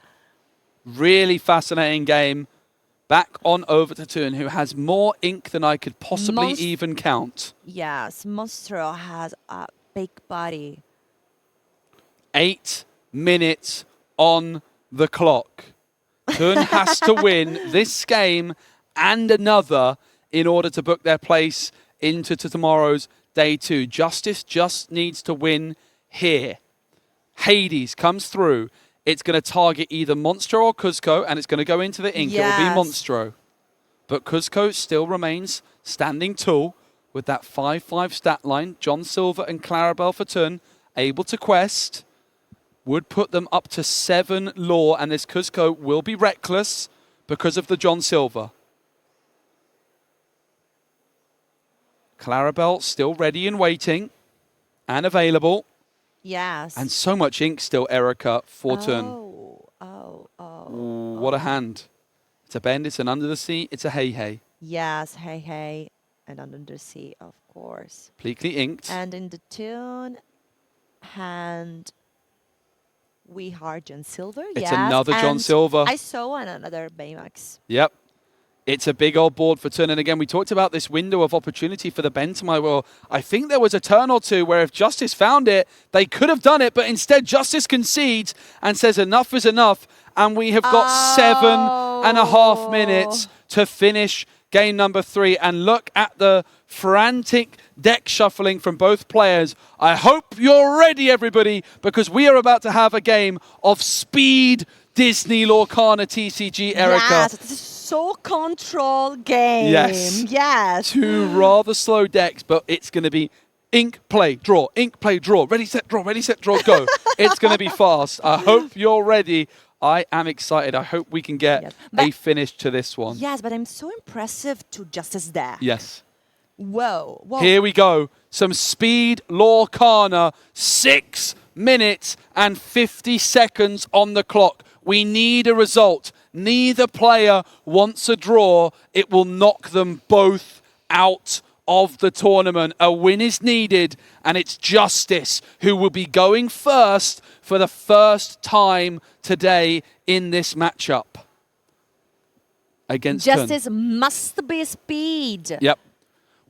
Really fascinating game. Back on over to Toon, who has more ink than I could possibly even count. Yes, Monstro has a big body. 8 minutes on the clock. Toon has to win this game and another in order to book their place into tomorrow's day 2. Justice just needs to win here. Hades comes through. It's going to target either Monstro or Cuzco, and it's going to go into the ink. It will be Monstro. But Cuzco still remains standing tall with that 5-5 stat line. John Silver and Clarabelle for turn, able to quest. Would put them up to 7 lore, and this Cuzco will be reckless because of the John Silver. Clarabelle still ready and waiting and available. Yes. And so much ink still, Erica, for turn. What a hand. It's a bend, it's an under the sea, it's a hey. Yes, hey. And under the sea, of course. Completely inked. And in the tune hand, we have John Silver. It's another John Silver. I saw another Baymax. Yep. It's a big old board for turn. And again, we talked about this window of opportunity for the bend to my will. I think there was a turn or two where if Justice found it, they could have done it. But instead, Justice concedes and says enough is enough. And we have got 7.5 minutes to finish game number 3. And look at the frantic deck shuffling from both players. I hope you're ready, everybody, because we are about to have a game of speed Disney Lorcana TCG, Erica. Yes, it's so control game. Yes. 2 rather slow decks, but it's going to be ink, play, draw, ready, set, draw, go. It's going to be fast. I hope you're ready. I am excited. I hope we can get a finish to this one. Yes, but I'm so impressive to Justice there. Yes. Whoa. Here we go. Some speed Lorcana. 6 minutes and 50 seconds on the clock. We need a result. Neither player wants a draw. It will knock them both out of the tournament. A win is needed, and it's Justice who will be going first for the first time today in this matchup against Justice Tun. must be speed. Yep.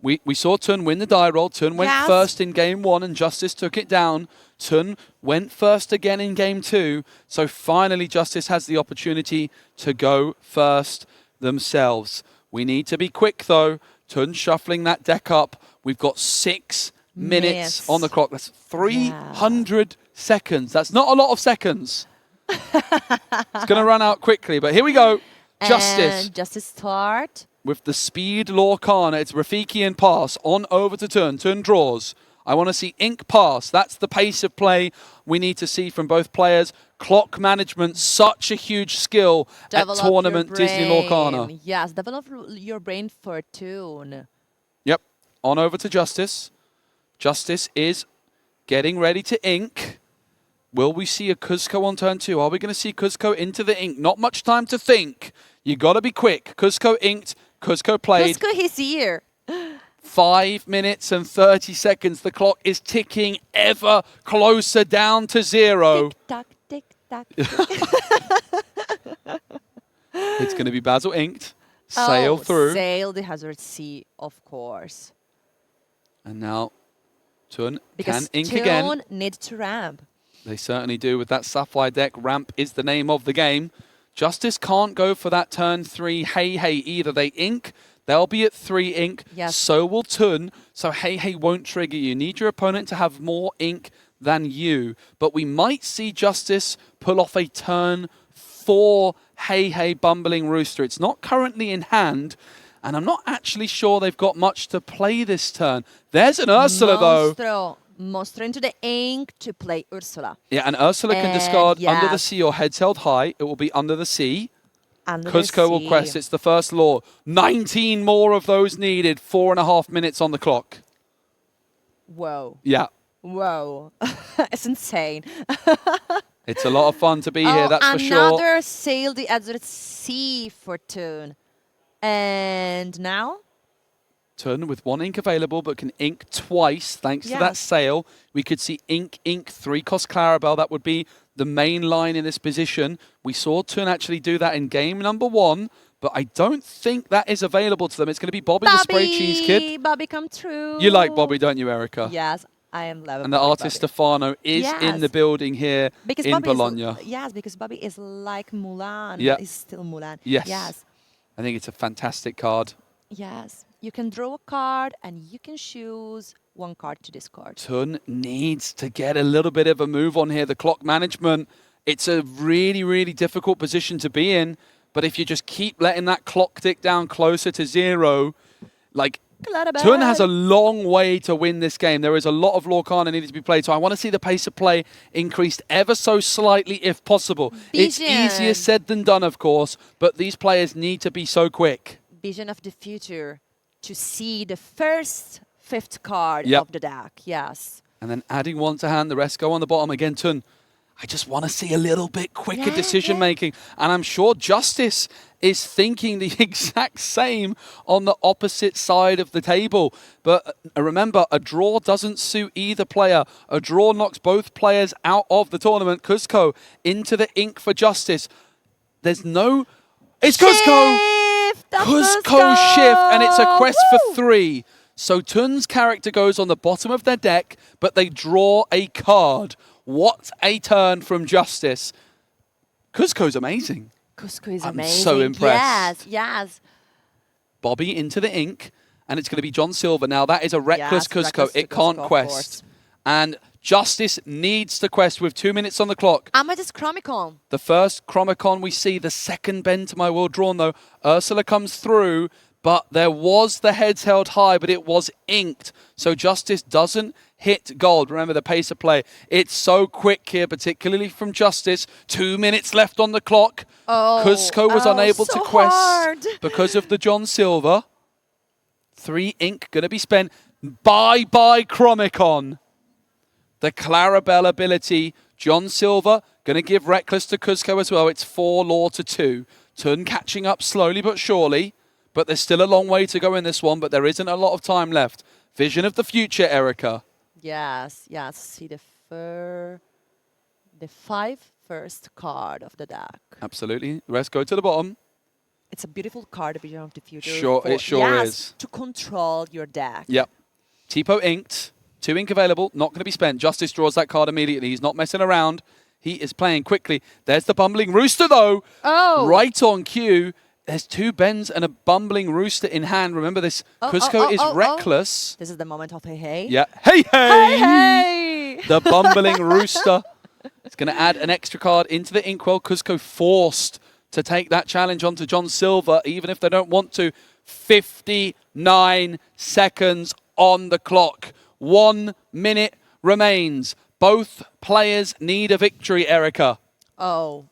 We saw Tun win the die roll. Tun went Yes. first in game 1 and Justice took it down. Tun went first again in game 2. So finally Justice has the opportunity to go first themselves. We need to be quick though. Tun shuffling that deck up. We've got 6 minutes on the clock. That's 300 seconds. That's not a lot of seconds. It's going to run out quickly, but here we go. Justice. And Justice start. With the speed Lorcana, it's Rafiki and pass on over to Tun. Tun draws. I want to see ink pass. That's the pace of play we need to see from both players. Clock management, such a huge skill Develop at tournament your Disney brain. Lorcana. Yes, develop your brain for Tune. Yep, on over to Justice. Justice is getting ready to ink. Will we see a Cuzco on turn 2? Are we going to see Cuzco into the ink? Not much time to think. You got to be quick. Cuzco inked. Cuzco played. Cusco, he's here. 5 minutes and 30 seconds. The clock is ticking ever closer down to 0. Tick tock, tick tock. It's going to be Basil inked. Sail through. Sail the Hazard Sea, of course. And now Tun Because can ink Tune again. needs to ramp. They certainly do with that Sapphire deck. Ramp is the name of the game. Justice can't go for that turn 3 Hey Hey either. They ink. They'll be at 3 ink. Yes. So will Tun. So Hey Hey won't trigger you. Need your opponent to have more ink than you. But we might see Justice pull off a turn 4 Hey Hey Bumbling Rooster. It's not currently in hand. And I'm not actually sure they've got much to play this turn. There's an Ursula though. Monstro into the ink to play Ursula. Yeah, and Ursula can And discard under the yes. sea or heads held high. It will be under the sea. Under the Cuzco will sea. quest. It's the first law. 19 more of those needed. 4.5 minutes on the clock. Whoa. Yeah. Whoa. It's insane. It's a lot of fun to be here, that's for sure. Another Sail the Azure Sea for Tune. And now? Tun with 1 ink available, but can ink twice thanks to that Yes. sail. We could see ink, 3-cost Clarabelle. That would be the main line in this position. We saw Tun actually do that in game number 1, but I don't think that is available to them. It's going to be Bobby the Spray Cheese Kid. Bobby, come true. You like Bobby, don't you, Erica? Yes, I am loving And the Bobby, artist Bobby. Stefano is in the building here Because in Bobby Bologna. Yes, because Bobby is like Mulan. Yeah. He's still Mulan. Yes. Yes. I think it's a fantastic card. Yes. You can draw a card and you can choose 1 card to discard. Tun needs to get a little bit of a move on here. The clock management, it's a really, really difficult position to be in. But if you just keep letting that clock tick down closer to 0, like, Tun has a long way to win this game. There is a lot of Lorcana needed to be played. So I want to see the pace of play increased ever so slightly if possible. It's easier said than done, of course, but these players need to be so quick. Vision of the future to see the first 5th card Yep. of the deck. Yes. And then adding 1 to hand, the rest go on the bottom. Again, Tun, I just want to see a little bit quicker decision making. And I'm sure Justice is thinking the exact same on the opposite side of the table. But remember, a draw doesn't suit either player. A draw knocks both players out of the tournament. Cuzco into the ink for Justice. There's no... It's Cuzco! Cuzco shift, and it's a quest for 3. So Tun's character goes on the bottom of their deck, but they draw a card. What a turn from Justice. Cuzco's amazing. Cusco is I'm amazing. so impressed. Yes, yes. Bobby into the ink, and it's going to be John Silver. Now, that is a reckless Yes, Cuzco. reckless It Cuzco, can't of quest. course. And Justice needs to quest with 2 minutes on the clock. Amethyst Chromicon. The first Chromicon we see, the second bend to my will drawn, though. Ursula comes through, but there was the heads held high, but it was inked. So Justice doesn't hit gold. Remember the pace of play. It's so quick here, particularly from Justice. 2 minutes left on the clock. Oh, Cuzco was unable so to quest hard. because of the John Silver. 3 ink going to be spent. Bye-bye Chromicon. The Clarabelle ability. John Silver Going to give Reckless to Cuzco as well. It's 4 Law to 2. Tun catching up slowly but surely. But there's still a long way to go in this one, but there isn't a lot of time left. Vision of the future, Erica. Yes, yes. See the 5 first card of the deck. Absolutely. The rest go to the bottom. It's a beautiful card, the Vision of the Future. Sure, it sure is. To control your deck. Yep. Tipo inked. 2 ink available. Not going to be spent. Justice draws that card immediately. He's not messing around. He is playing quickly. There's the Bumbling Rooster, though. Oh. Right on cue. There's 2 Bens and a Bumbling Rooster in hand. Remember this. Cuzco is reckless. This is the moment of hey. Yeah. Hey. Hey. The Bumbling Rooster. It's going to add an extra card into the Inkwell. Cuzco forced to take that challenge onto John Silver, even if they don't want to. 59 seconds on the clock. 1 minute remains. Both players need a victory, Erica. Oh.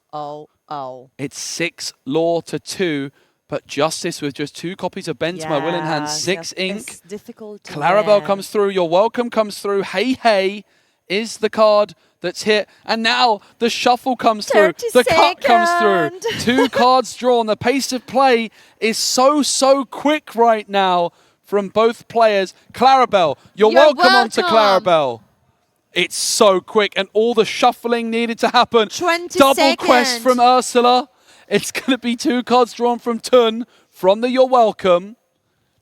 It's 6 Law to 2, but Justice with just 2 copies of Bend to My Will in hand. 6 ink. It's difficult to Clarabelle win. comes through. Your Welcome comes through. Hey is the card that's hit. And now the shuffle comes through. The cut comes through. 2 cards drawn. The pace of play is so quick right now from both players. Clarabelle, you're welcome onto Clarabelle. It's so quick, and all the shuffling needed to happen. 20 Double seconds. quest from Ursula. It's going to be 2 cards drawn from Tun from the You're Welcome.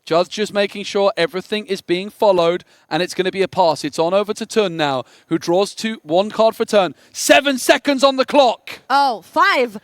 Judge just making sure everything is being followed, and it's going to be a pass. It's on over to Tun now, who draws 1 card for turn. 7 seconds on the clock. Oh, 5.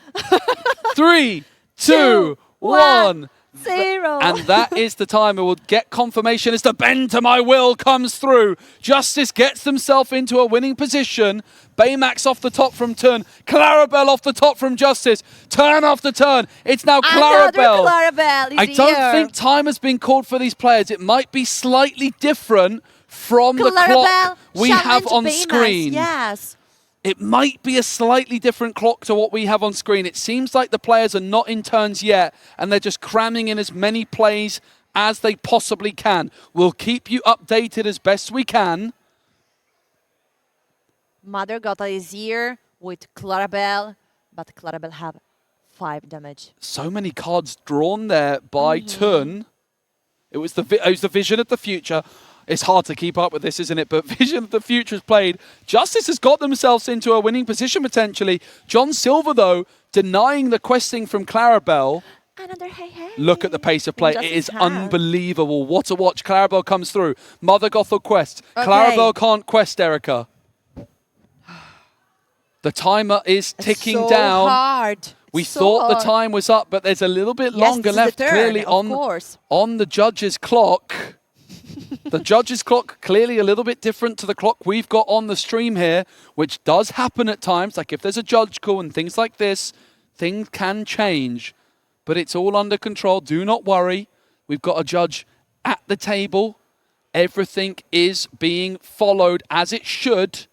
3, 2, 1. 0. And that is the time we will get confirmation as the Bend to My Will comes through. Justice gets themselves into a winning position. Baymax off the top from Turn. Clarabelle off the top from Justice. Turn after turn. It's now Clarabelle. Clarabelle I don't think time has been called for these players. It might be slightly different from the clock we have on screen. Yes. It might be a slightly different clock to what we have on screen. It seems like the players are not in turns yet, and they're just cramming in as many plays as they possibly can. We'll keep you updated as best we can. Mother Gothel is here with Clarabelle, but Clarabelle have 5 damage. So many cards drawn there by Tun. It was the Vision of the Future. It's hard to keep up with this, isn't it? But Vision of the Future is played. Justice has got themselves into a winning position, potentially. John Silver, though, denying the questing from Clarabelle. Another hey. Look at the pace of play. It is unbelievable. What a watch. Clarabelle comes through. Mother Gothel quest. Okay. Clarabelle can't quest, Erica. The timer is ticking so down. Hard. We thought the time was up, but there's a little bit longer left, clearly on the judge's clock. The judge's clock clearly a little bit different to the clock we've got on the stream here, which does happen at times. Like if there's a judge call and things like this, things can change. But it's all under control. Do not worry. We've got a judge at the table. Everything is being followed as it should.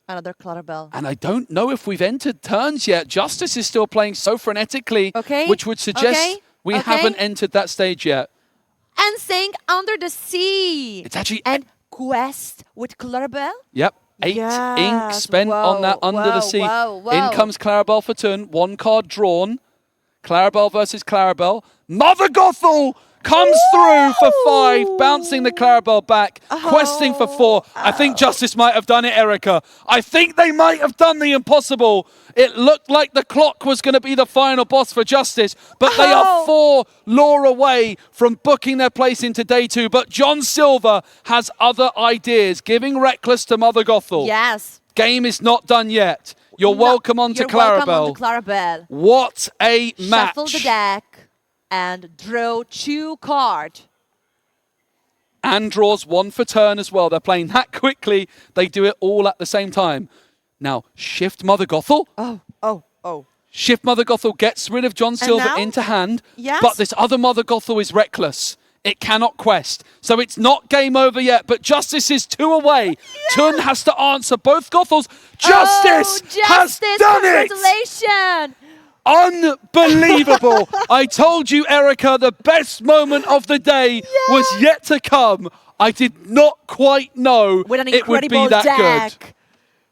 Another Clarabelle. And I don't know if we've entered turns yet. Justice is still playing so frenetically, which would suggest we haven't entered that stage yet. And saying Under the Sea. It's actually... And quest with Clarabelle. Yep. 8 ink spent on that Under the Sea. In comes Clarabelle for turn. 1 card drawn. Clarabelle versus Clarabelle. Mother Gothel comes through for 5, bouncing the Clarabelle back, questing for 4. I think Justice might have done it, Erica. I think they might have done the impossible. It looked like the clock was going to be the final boss for Justice, but they are 4 law away from booking their place into day 2. But John Silver has other ideas, giving Reckless to Mother Gothel. Yes. Game is not done yet. You're welcome onto Clarabelle. What a match. Shuffle the deck and draw 2 cards. And draws 1 for turn as well. They're playing that quickly. They do it all at the same time. Now, shift Mother Gothel. Oh. Shift Mother Gothel gets rid of John Silver into hand. Yes. But this other Mother Gothel is reckless. It cannot quest. So it's not game over yet, but Justice is 2 away. Yeah. Tun has to answer both Gothels. Justice has done it! Congratulations! Unbelievable. I told you, Erica, the best moment of the day was yet to come. I did not quite know it would be that good.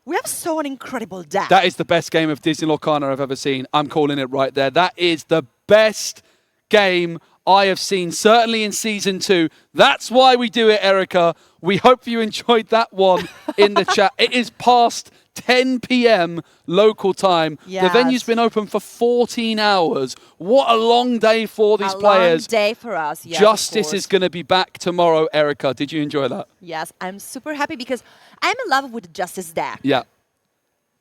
We have so an incredible deck. That is the best game of Disney Lorcana I've ever seen. I'm calling it right there. That is the best game I have seen, certainly in Season 2. That's why we do it, Erica. We hope you enjoyed that one in the chat. It is past 10 p.m. local time. Yes. The venue's been open for 14 hours. What a long day for these players. A long day for us, yes, Justice is going to be back tomorrow, Erica. Did you enjoy that? Yes, I'm super happy because I'm in love with the Justice deck. Yeah.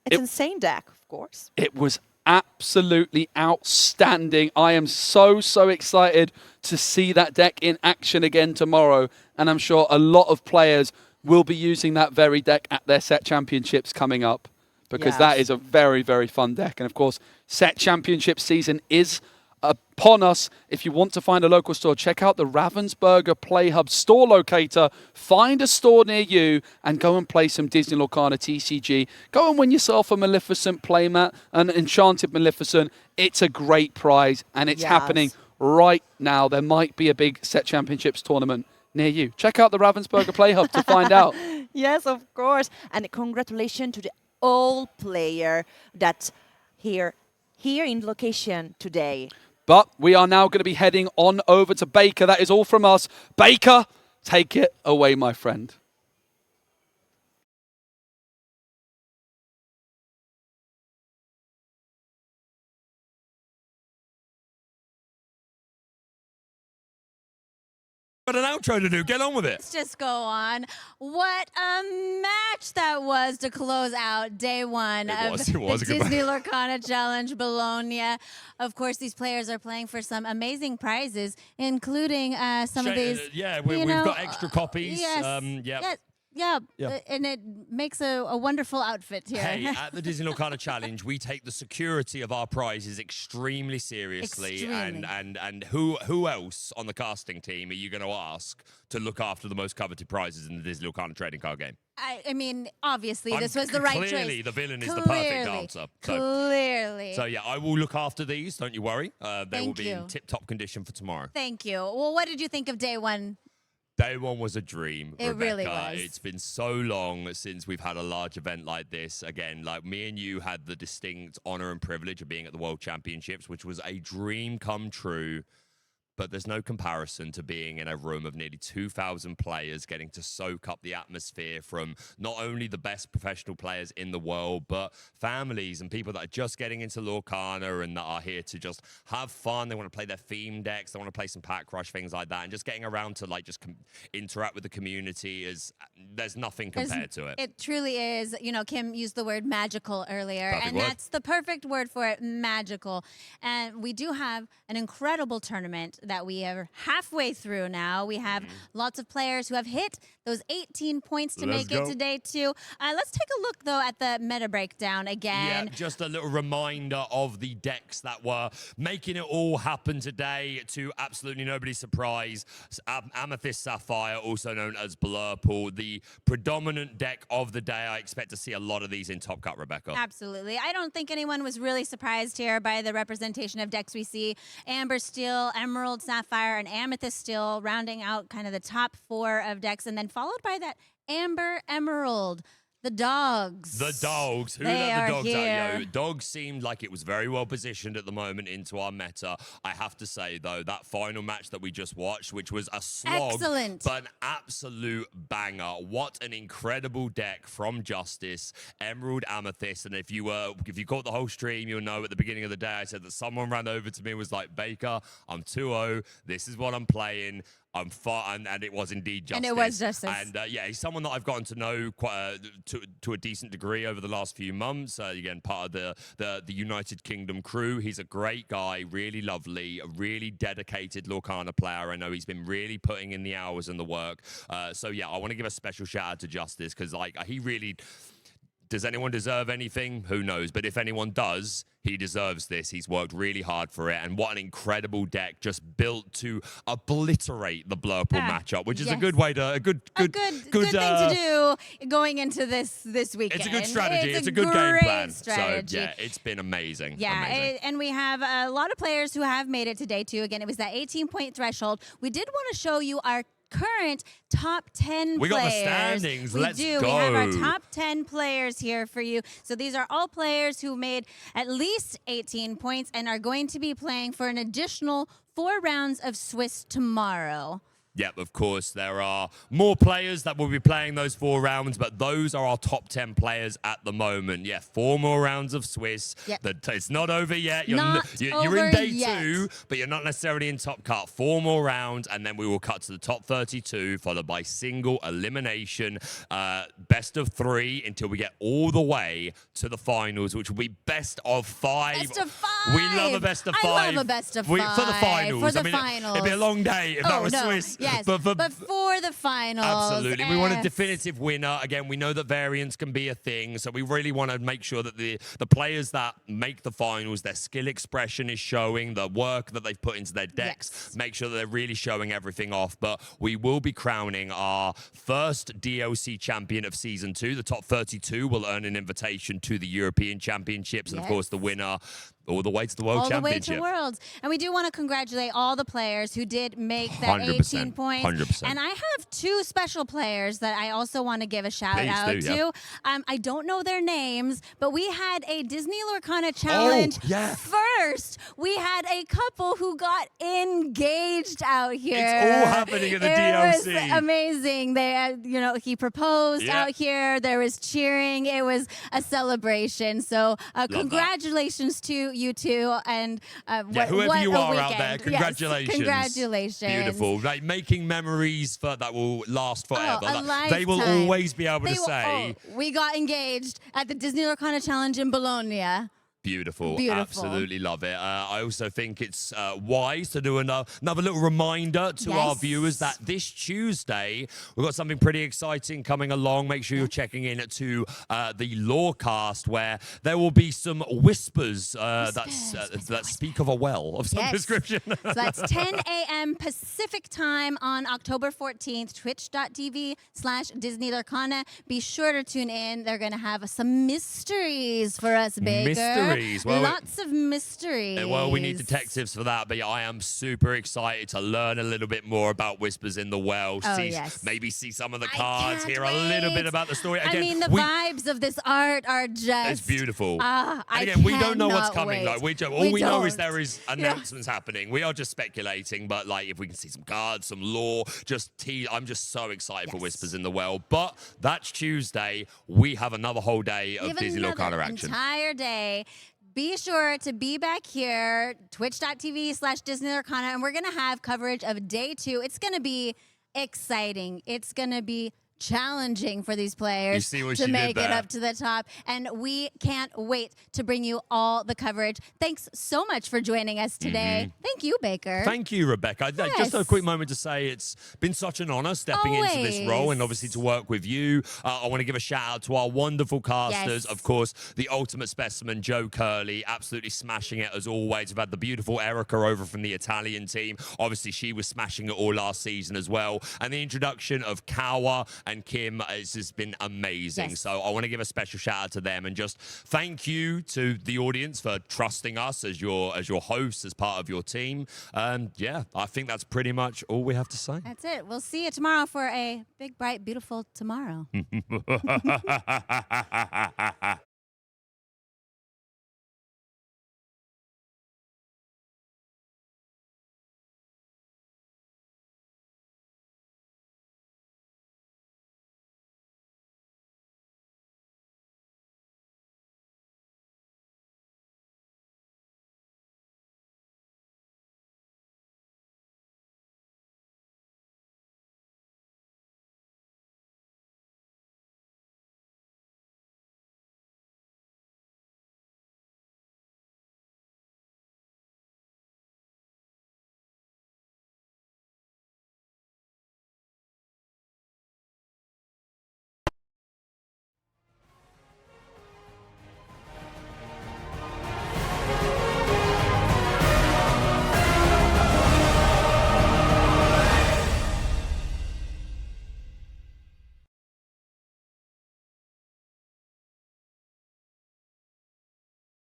It's an insane deck, of course. It was absolutely outstanding. I am so excited to see that deck in action again tomorrow. And I'm sure a lot of players will be using that very deck at their set championships coming up, because that is a very fun deck. And of course, set championship season is upon us. If you want to find a local store, check out the Ravensburger Play Hub store locator. Find a store near you and go and play some Disney Lorcana TCG. Go and win yourself a Maleficent playmat, an Enchanted Maleficent. It's a great prize, and it's happening right now. There might be a big set championships tournament near you. Check out the Ravensburger Play Hub to find out. Yes, of course. And congratulations to the all player that here in location today. But we are now going to be heading on over to Baker. That is all from us. Baker, take it away, my friend. Got an outro to do. Get on with it. Let's just go on. What a match that was to close out day one of the Disney Lorcana Challenge Bologna. Of course, these players are playing for some amazing prizes, including some of these. Yeah, we've got extra copies. Yes. Yeah, and it makes a wonderful outfit here. Hey, at the Disney Lorcana Challenge, we take the security of our prizes extremely seriously. And who else on the casting team are you going to ask to look after the most coveted prizes in the Disney Lorcana trading card game? I mean, obviously, this was the right choice. Clearly, the villain is the perfect answer. Clearly. So, yeah, I will look after these. Don't you worry. They will be in tip-top condition for tomorrow. Thank you. Well, what did you think of day one? Day one was a dream, It Rebecca. really was. It's been so long since we've had a large event like this. Again, like me and you had the distinct honor and privilege of being at the World Championships, which was a dream come true. But there's no comparison to being in a room of nearly 2,000 players, getting to soak up the atmosphere from not only the best professional players in the world, but families and people that are just getting into Lorcana and that are here to just have fun. They want to play their theme decks. They want to play some Pack Rush, things like that. And just getting around to like just interact with the community there's nothing compared to it. It truly is. You know, Kim used the word magical earlier, Perfect and word. that's the perfect word for it, magical. And we do have an incredible tournament that we are halfway through now. We have lots of players who have hit those 18 points to make it today too. Let's take a look though at the meta breakdown again. Yeah, just a little reminder of the decks that were making it all happen today, to absolutely nobody's surprise. Amethyst Sapphire, also known as Blurpool, the predominant deck of the day. I expect to see a lot of these in Top Cut, Rebecca. Absolutely. I don't think anyone was really surprised here by the representation of decks we see. Amber Steel, Emerald Sapphire, and Amethyst Steel rounding out kind of the top 4 of decks, and then followed by that Amber Emerald. The dogs. The dogs. Who They let the are dogs here. out? Yo, dogs seemed like it was very well positioned at the moment into our meta. I have to say, though, that final match that we just watched, which was a slog, Excellent. but an absolute banger. What an incredible deck from Justice, Emerald, Amethyst. And if you caught the whole stream, you'll know at the beginning of the day I said that someone ran over to me and was like, Baker, I'm 2-0. This is what I'm playing. I'm fine, and it was indeed Justice. And it was Justice. And yeah, he's someone that I've gotten to know quite to a decent degree over the last few months. Again, part of the United Kingdom crew. He's a great guy, really lovely, a really dedicated Lorcana player. I know he's been really putting in the hours and the work. So yeah, I want to give a special shout out to Justice, because like he really. Does anyone deserve anything? Who knows? But if anyone does, he deserves this. He's worked really hard for it. And what an incredible deck, just built to obliterate the Blurple matchup, which is a good way to, a good thing to do going into this weekend. It's a good strategy. It's a good game plan. Strategy. So, yeah, it's been amazing. Yeah, amazing. And we have a lot of players who have made it today, too. Again, it was that 18-point threshold. We did want to show you our current top 10 We players. got the standings. We Let's do. go. We have our top 10 players here for you. So these are all players who made at least 18 points and are going to be playing for an additional 4 rounds of Swiss tomorrow. Yep, of course, there are more players that will be playing those 4 rounds, but those are our top 10 players at the moment. Yeah, 4 more rounds of Swiss. Yep. It's not over yet. You're over in day yet. 2, but you're not necessarily in top cut. 4 more rounds, and then we will cut to the top 32, followed by single elimination, best of 3, until we get all the way to the finals, which will be best of 5. Best of 5. We love a best of 5. I love a best of 5. For the finals. For the I mean, finals. It'd be a long day if that was Swiss. Yes, but for the finals. Absolutely. We want a definitive winner. Again, we know that variance can be a thing, so we really want to make sure that the players that make the finals, their skill expression is showing, the work that they've put into their decks, make sure that they're really showing everything off. But we will be crowning our first DLC champion of Season 2. The top 32 will earn an invitation to the European Championships, and of course the winner all the way to the World Championship. All the way to Worlds. And we do want to congratulate all the players who did make that 18 points. 100%. And I have 2 special players that I also want to give a shout out to. I don't know their names, but we had a Disney Lorcana Challenge. First, we had a couple who got engaged out here. It's all happening at the DLC. It was amazing. They, he proposed out here. There was cheering. It was a celebration. So congratulations to you two, and whoever you are out there, congratulations. Yes, congratulations. Beautiful. Like making memories that will last forever. They will lifetime. always be able to say, we got engaged at the Disney Lorcana Challenge in Bologna. Beautiful. Beautiful. Absolutely love it. I also think it's wise to do another little reminder to our viewers that this Tuesday, we've got something pretty exciting coming along. Make sure you're checking in to the Lorecast, where there will be some whispers that speak of a well of some description. So that's 10 a.m. Pacific time on October 14th, twitch.tv/Disney Lorcana. Be sure to tune in. They're going to have some mysteries for us, Baker. Well, lots of mysteries. Well, we need detectives for that, but yeah, I am super excited to learn a little bit more about Whispers in the Well. Maybe see some of the cards, hear a little bit about the story. Again, I mean, the vibes of this art are just... It's beautiful. Again, we don't know what's coming. Like, all we know is there is announcements Yeah. happening. We are just speculating, but like if we can see some cards, some lore, I'm just so excited for Whispers in the Well. But that's Tuesday. We have another whole day of Disney Lorcana action. Entire day. Be sure to be back here, twitch.tv/Disney Lorcana, and we're going to have coverage of day 2. It's going to be exciting. It's going to be challenging for these players to make it up to the top. And we can't wait to bring you all the coverage. Thanks so much for joining us today. Thank you, Baker. Thank you, Rebecca. Just a quick moment to say it's been such an honor stepping into this role and obviously to work with you. I want to give a shout out to our wonderful casters. Of course, the ultimate specimen, Joe Curley, absolutely smashing it as always. We've had the beautiful Erica over from the Italian team. Obviously, she was smashing it all last season as well. And the introduction of Kawa and Kim has just been amazing. So I want to give a special shout out to them and just thank you to the audience for trusting us as your hosts, as part of your team. Yeah, I think that's pretty much all we have to say. That's it. We'll see you tomorrow for a big, bright, beautiful tomorrow.